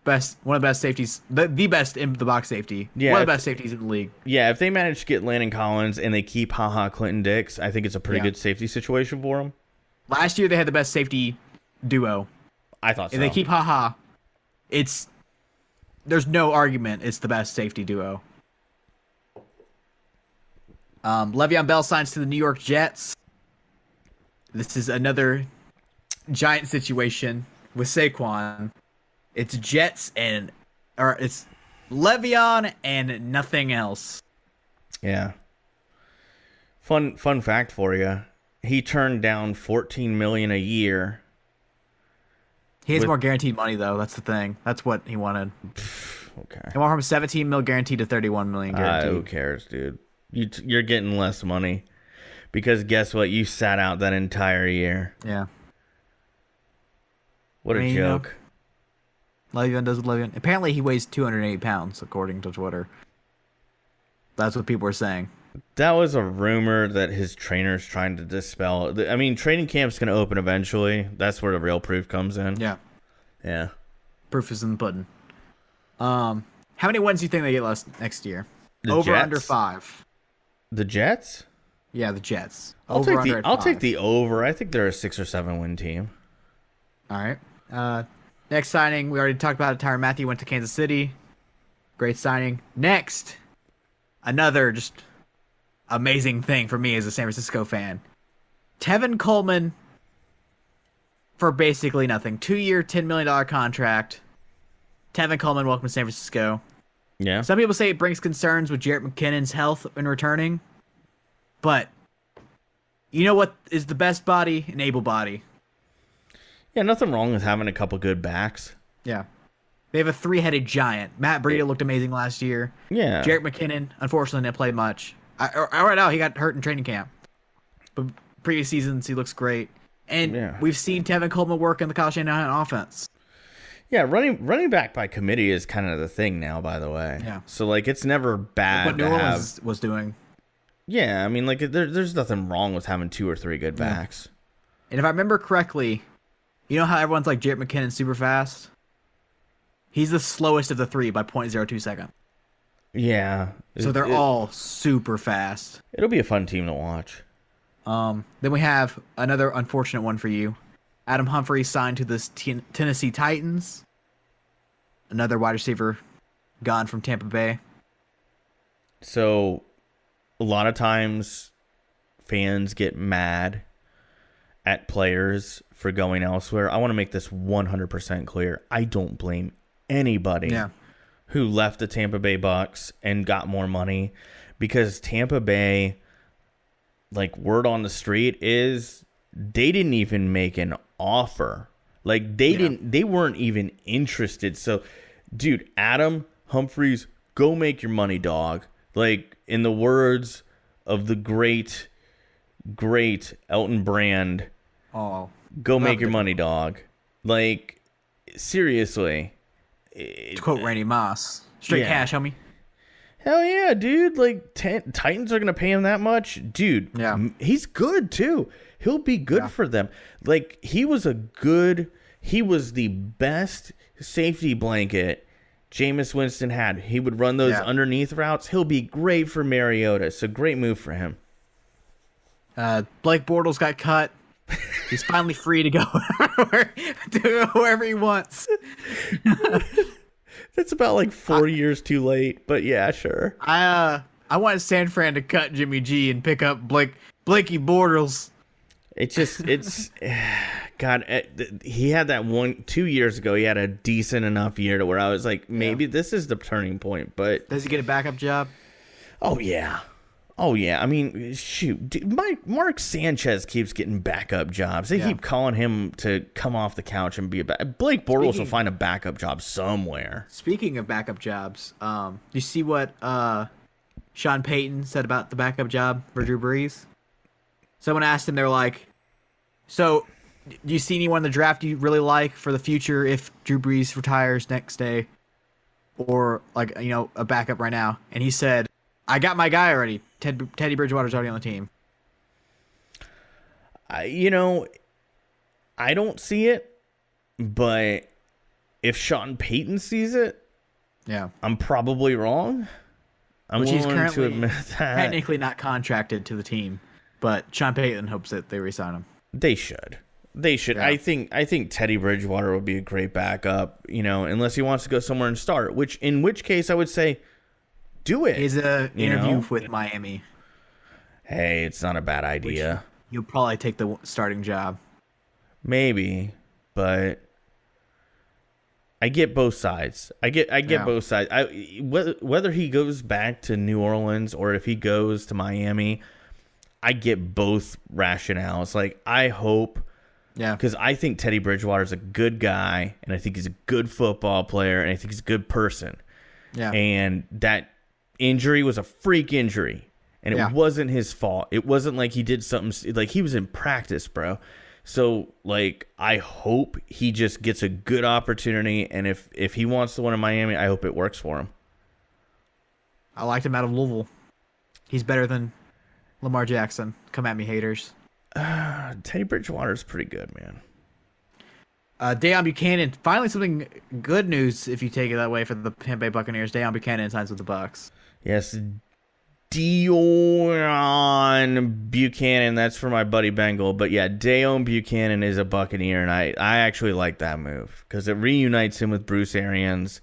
One of the best safeties, the best in the box safety. Yeah, one of the best safeties in the league. Yeah, if they manage to get Landon Collins and they keep Clinton Dix, I think it's a pretty good safety situation for them. Last year they had the best safety duo. I thought so. If they keep there's no argument it's the best safety duo. Le'Veon Bell signs to the New York Jets. This is another giant situation with Saquon. It's Jets it's Le'Veon and nothing else. Yeah. Fun fact for you. He turned down $14 million a year. He has more guaranteed money though. That's the thing. That's what he wanted. Okay. He went from $17 million guaranteed to $31 million guaranteed. Who cares, dude? You're getting less money because guess what? You sat out that entire year. Yeah. What a joke. Le'Veon does with Le'Veon. Apparently, he weighs 280 pounds, according to Twitter. That's what people are saying. That was a rumor that his trainer's trying to dispel. I mean, training camp's going to open eventually. That's where the real proof comes in. Yeah. Yeah. Proof is in the pudding. How many wins do you think they get next year? The over Jets? Under 5. The Jets? Yeah, the Jets. I'll take the over. I think they're a 6 or 7 win team. All right. Next signing, we already talked about it. Tyrann Mathieu went to Kansas City. Great signing. Next, another just amazing thing for me as a San Francisco fan. Tevin Coleman for basically nothing. 2-year, $10 million contract. Tevin Coleman, welcome to San Francisco. Yeah. Some people say it brings concerns with Jarrett McKinnon's health in returning. But You know what is the best body? An able body. Yeah, nothing wrong with having a couple good backs. Yeah. They have a three-headed giant. Matt Breida looked amazing last year. Yeah. Jerick McKinnon, unfortunately, didn't play much. Right now, he got hurt in training camp. But previous seasons, he looks great. And we've seen Tevin Coleman work in the Kyle Shanahan offense. Yeah, running back by committee is kind of the thing now, by the way. Yeah. So, like, it's never bad what New Orleans was doing. Yeah, I mean, like, there's nothing wrong with having 2 or 3 good backs. And if I remember correctly, you know how everyone's like Jerick McKinnon super fast? He's the slowest of the 3 by 0.02 seconds. Yeah. So they're all super fast. It'll be a fun team to watch. Then we have another unfortunate one for you. Adam Humphries signed to the Tennessee Titans. Another wide receiver gone from Tampa Bay. So, a lot of times fans get mad at players for going elsewhere. I want to make this 100% clear. I don't blame anybody who left the Tampa Bay Bucks and got more money, because Tampa Bay, like, word on the street is they didn't even make an offer. Like, they weren't even interested. So, dude, Adam Humphries, go make your money, dog. Like, in the words of the great Elton Brand, go make your money, dog. Like, seriously. To quote Randy Moss, straight cash, homie. Hell yeah, dude. Like, Titans are going to pay him that much? Dude, he's good, too. He'll be good for them. Like, he was the best safety blanket Jameis Winston had. He would run those underneath routes. He'll be great for Mariota. So, great move for him. Blake Bortles got cut. He's finally free to go wherever he wants. That's about like 4 years too late, but yeah, sure. I wanted San Fran to cut Jimmy G and pick up Blakey Bortles. It's God. He had that 2 years ago. He had a decent enough year to where I was like, maybe this is the turning point. But does he get a backup job? Oh yeah. I mean, shoot. Dude, Mark Sanchez keeps getting backup jobs. They keep calling him to come off the couch and be a backup. Blake Bortles will find a backup job somewhere. Speaking of backup jobs, you see what Sean Payton said about the backup job for Drew Brees? Someone asked him, they were like, so do you see anyone in the draft you really like for the future if Drew Brees retires next day? Or, like, you know, a backup right now? And he said, I got my guy already. Teddy Bridgewater's already on the team. I don't see it, but if Sean Payton sees it, I'm probably wrong. Which he's currently to admit that. Technically not contracted to the team, but Sean Payton hopes that they re-sign him. They should. Yeah. I think Teddy Bridgewater would be a great backup, unless he wants to go somewhere and start, in which case I would say, do it. He's an interview with Miami. Hey, it's not a bad idea. You'll probably take the starting job. Maybe, but I get both sides. I get both sides. Whether he goes back to New Orleans or if he goes to Miami, I get both rationales. Like, I hope, because I think Teddy Bridgewater is a good guy, and I think he's a good football player, and I think he's a good person. Yeah, and that injury was a freak injury, and it wasn't his fault. It wasn't like he did something, like, he was in practice, bro. So, like, I hope he just gets a good opportunity, and if he wants to win in Miami, I hope it works for him. I liked him out of Louisville. He's better than Lamar Jackson. Come at me, haters. Teddy Bridgewater's pretty good, man. Deion Buchanan, finally something good news if you take it that way for the Tampa Bay Buccaneers. Deion Buchanan signs with the Bucs. Yes, Deion Buchanan. That's for my buddy Bengal. But yeah, Deion Buchanan is a Buccaneer, and I actually like that move because it reunites him with Bruce Arians,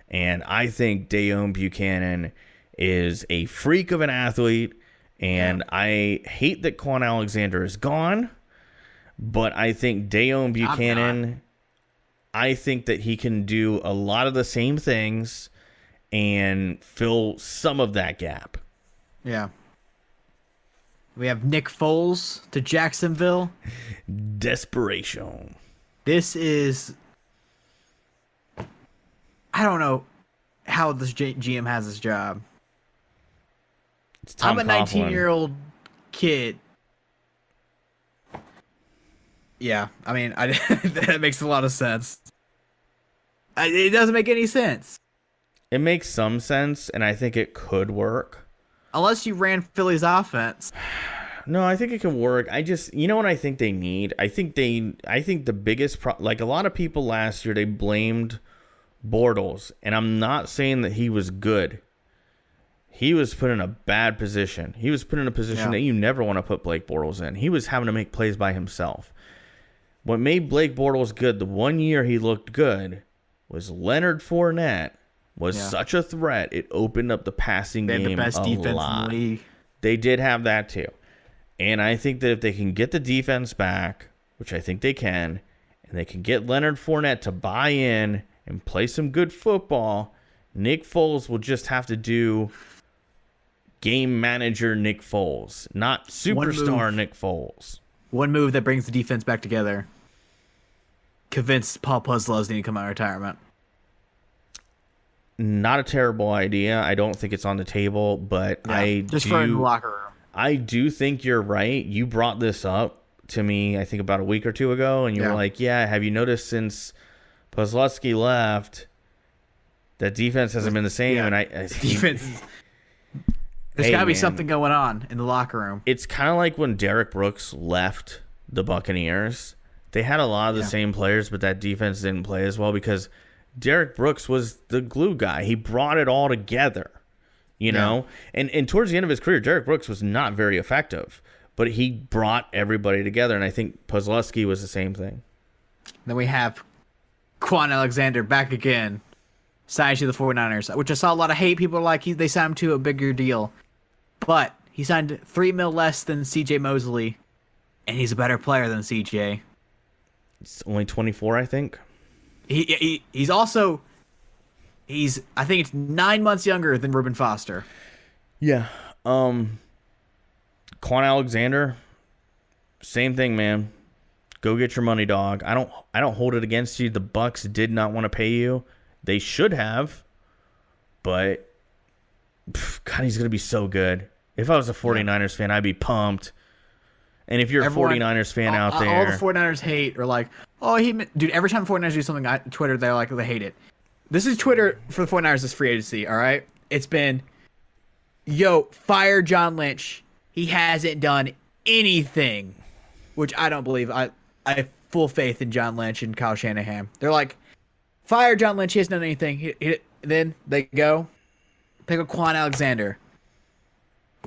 and I think Deion Buchanan is a freak of an athlete, and I hate that Quan Alexander is gone. But I think Deion Buchanan, I think that he can do a lot of the same things and fill some of that gap. Yeah. We have Nick Foles to Jacksonville. Desperation. This is... I don't know how this GM has this job. It's Tom I'm a Coughlin. 19-year-old kid. Yeah, I mean, that makes a lot of sense. It doesn't make any sense. It makes some sense, and I think it could work. Unless you ran Philly's offense. No, I think it can work. You know what I think they need? I think the biggest like a lot of people last year, they blamed Bortles, and I'm not saying that he was good. He was put in a bad position. He was put in a position that you never want to put Blake Bortles in. He was having to make plays by himself. What made Blake Bortles good, the one year he looked good, was Leonard Fournette was such a threat. It opened up the passing game They had the best defense lot. in the league. They did have that too. And I think that if they can get the defense back, which I think they can, and they can get Leonard Fournette to buy in and play some good football, Nick Foles will just have to do game manager Nick Foles, not superstar Nick Foles. One move that brings the defense back together. Convince Paul Puzzles need to come out of retirement. Not a terrible idea. I don't think it's on the table, but for in the locker room. I do think you're right. You brought this up to me, I think about a week or two ago, and you were like, yeah, have you noticed since Puslewski left, that defense hasn't been the same? Yeah. And defense. There's got to be something going on in the locker room. It's kind of like when Derek Brooks left the Buccaneers. They had a lot of the same players, but that defense didn't play as well because Derek Brooks was the glue guy. He brought it all together, you know? And towards the end of his career, Derek Brooks was not very effective, but he brought everybody together, and I think Puslewski was the same thing. Then we have Quan Alexander back again, signed to the 49ers, which I saw a lot of hate. People are like, they signed him to a bigger deal. But he signed $3 million less than C.J. Mosley, and he's a better player than C.J. It's only 24, I think. He's I think it's 9 months younger than Reuben Foster. Yeah. Quan Alexander, same thing, man. Go get your money, dog. I don't hold it against you. The Bucks did not want to pay you. They should have, but God, he's gonna be so good. If I was a 49ers fan, I'd be pumped. And if you're a 49ers fan out there, all the 49ers hate are like, dude, every time 49ers do something on Twitter, they hate it. This is Twitter for the 49ers this free agency, all right? It's been, fire John Lynch. He hasn't done anything, which I don't believe. I have full faith in John Lynch and Kyle Shanahan. They're like, fire John Lynch. He hasn't done anything. Then they go pick up Quan Alexander,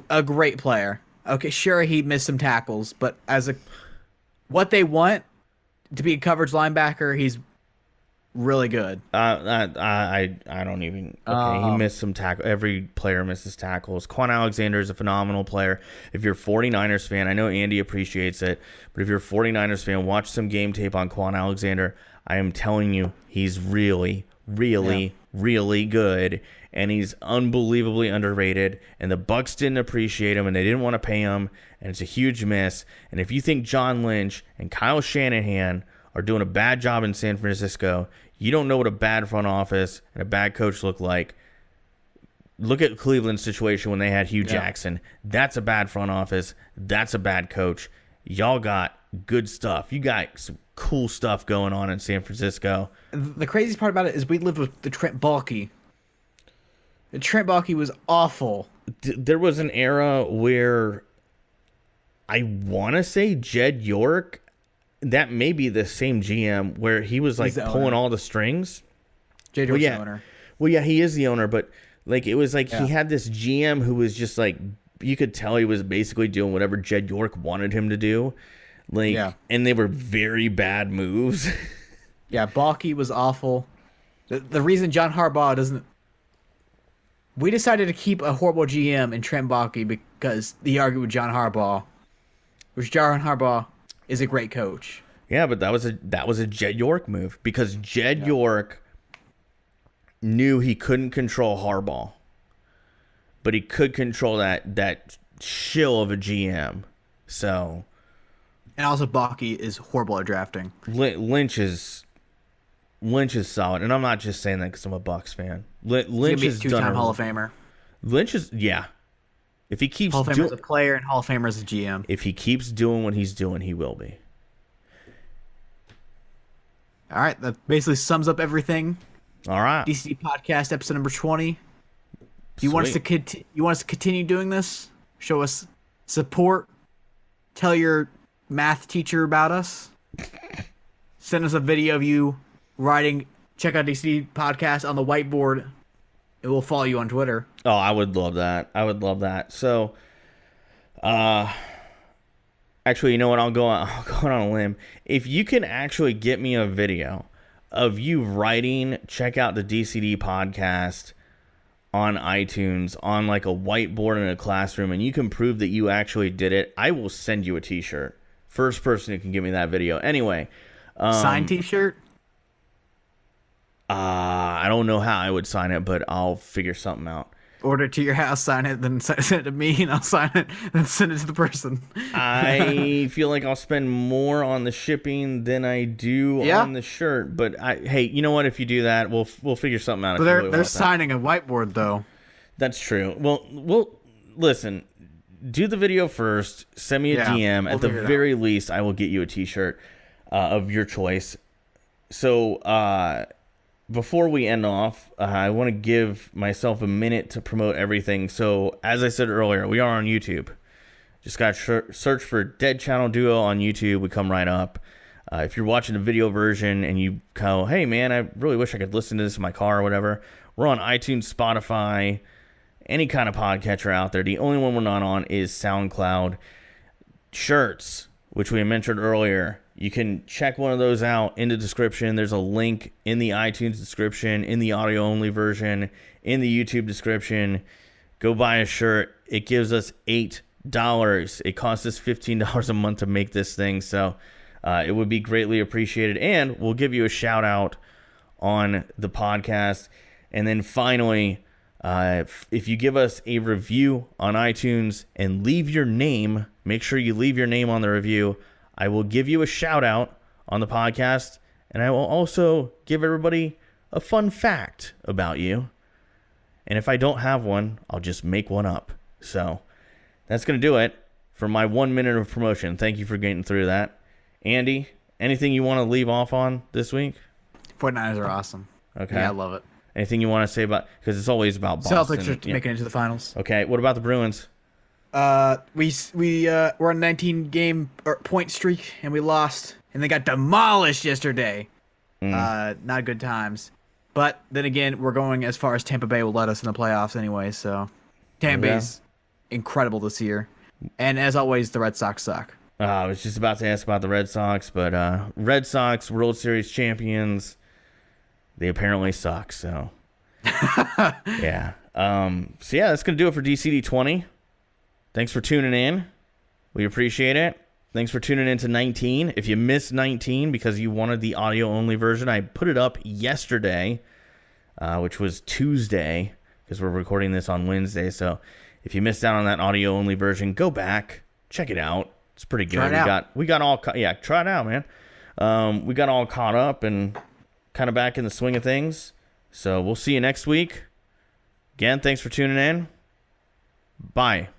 a great player. Okay, sure, he missed some tackles, but what they want to be a coverage linebacker, he's really good. I don't even. Okay, he missed some tackle. Every player misses tackles. Quan Alexander is a phenomenal player. If you're a 49ers fan, I know Andy appreciates it, but if you're a 49ers fan, watch some game tape on Quan Alexander. I am telling you, he's really, really, really good, and he's unbelievably underrated, and the Bucks didn't appreciate him, and they didn't want to pay him, and it's a huge miss. And if you think John Lynch and Kyle Shanahan are doing a bad job in San Francisco, you don't know what a bad front office and a bad coach look like. Look at Cleveland's situation when they had Hugh Jackson. That's a bad front office. That's a bad coach. Y'all got good stuff. You got some cool stuff going on in San Francisco. The craziest part about it is we lived with the Trent Baalke. The Trent Baalke was awful. There was an era where I want to say Jed York, that may be the same GM, where he was like pulling all the strings. Jed York's the owner. Well, yeah, he is the owner, but like it was like he had this GM who was just like, you could tell he was basically doing whatever Jed York wanted him to do. And they were very bad moves. Yeah, Baalke was awful. The reason John Harbaugh doesn't... We decided to keep a horrible GM in Trent Baalke because he argued with John Harbaugh, which John Harbaugh is a great coach. Yeah, but that was a Jed York move because Jed York knew he couldn't control Harbaugh, but he could control that shill of a GM. So, and also Baki is horrible at drafting. Lynch is solid, and I'm not just saying that because I'm a Bucks fan. Lynch He's is a two-time Hall of Famer. Lynch is If he keeps Hall of Famer as a player and Hall of Famer as a GM. If he keeps doing what he's doing, he will be. All right, that basically sums up everything. All right, DCD podcast episode number 20. Do you want us to continue doing this? Show us support. Tell your math teacher about us. Send us a video of you writing. Check out DCD podcast on the whiteboard. It will follow you on Twitter. Oh, I would love that. So, actually, you know what? I'll go on a limb. If you can actually get me a video of you writing, check out the DCD podcast on iTunes on like a whiteboard in a classroom, and you can prove that you actually did it, I will send you a t-shirt. First person who can give me that video. Anyway. Signed t-shirt? I don't know how I would sign it, but I'll figure something out. Order it to your house, sign it, then send it to me, and I'll sign it, then send it to the person. I feel like I'll spend more on the shipping than I do on the shirt. But hey, you know what? If you do that, we'll figure something out. But they're signing a whiteboard, though. That's true. Well, listen. Do the video first. Send me a DM. At the very least, I will get you a T-shirt of your choice. So, before we end off, I want to give myself a minute to promote everything. So, as I said earlier, we are on YouTube. Just got to search for Dead Channel Duo on YouTube. We come right up. If you're watching the video version and you go, hey, man, I really wish I could listen to this in my car or whatever, we're on iTunes, Spotify, any kind of podcatcher out there. The only one we're not on is SoundCloud. Shirts, which we mentioned earlier. You can check one of those out in the description. There's a link in the iTunes description, in the audio-only version, in the YouTube description. Go buy a shirt. It gives us $8. It costs us $15 a month to make this thing, so it would be greatly appreciated. And we'll give you a shout-out on the podcast. And then finally, if you give us a review on iTunes and leave your name, make sure you leave your name on the review, I will give you a shout out on the podcast, and I will also give everybody a fun fact about you. And if I don't have one, I'll just make one up. So that's going to do it for my 1 minute of promotion. Thank you for getting through that. Andy, anything you want to leave off on this week? 49ers are awesome. Okay. Yeah, I love it. Anything you want to say about, because it's always about Boston. Celtics are making it into the finals. Okay. What about the Bruins? We're on a 19 point streak and we lost, and they got demolished yesterday. Not good times. But then again, we're going as far as Tampa Bay will let us in the playoffs anyway. So Tampa Bay's incredible this year, and as always, the Red Sox suck. I was just about to ask about the Red Sox, but Red Sox World Series champions, they apparently suck. So yeah. So yeah, that's gonna do it for DCD 20. Thanks for tuning in. We appreciate it. Thanks for tuning in to 19. If you missed 19 because you wanted the audio-only version, I put it up yesterday, which was Tuesday, because we're recording this on Wednesday. So if you missed out on that audio-only version, go back, check it out. It's pretty good. We got all try it out, man. We got all caught up and kind of back in the swing of things. So we'll see you next week. Again, thanks for tuning in. Bye.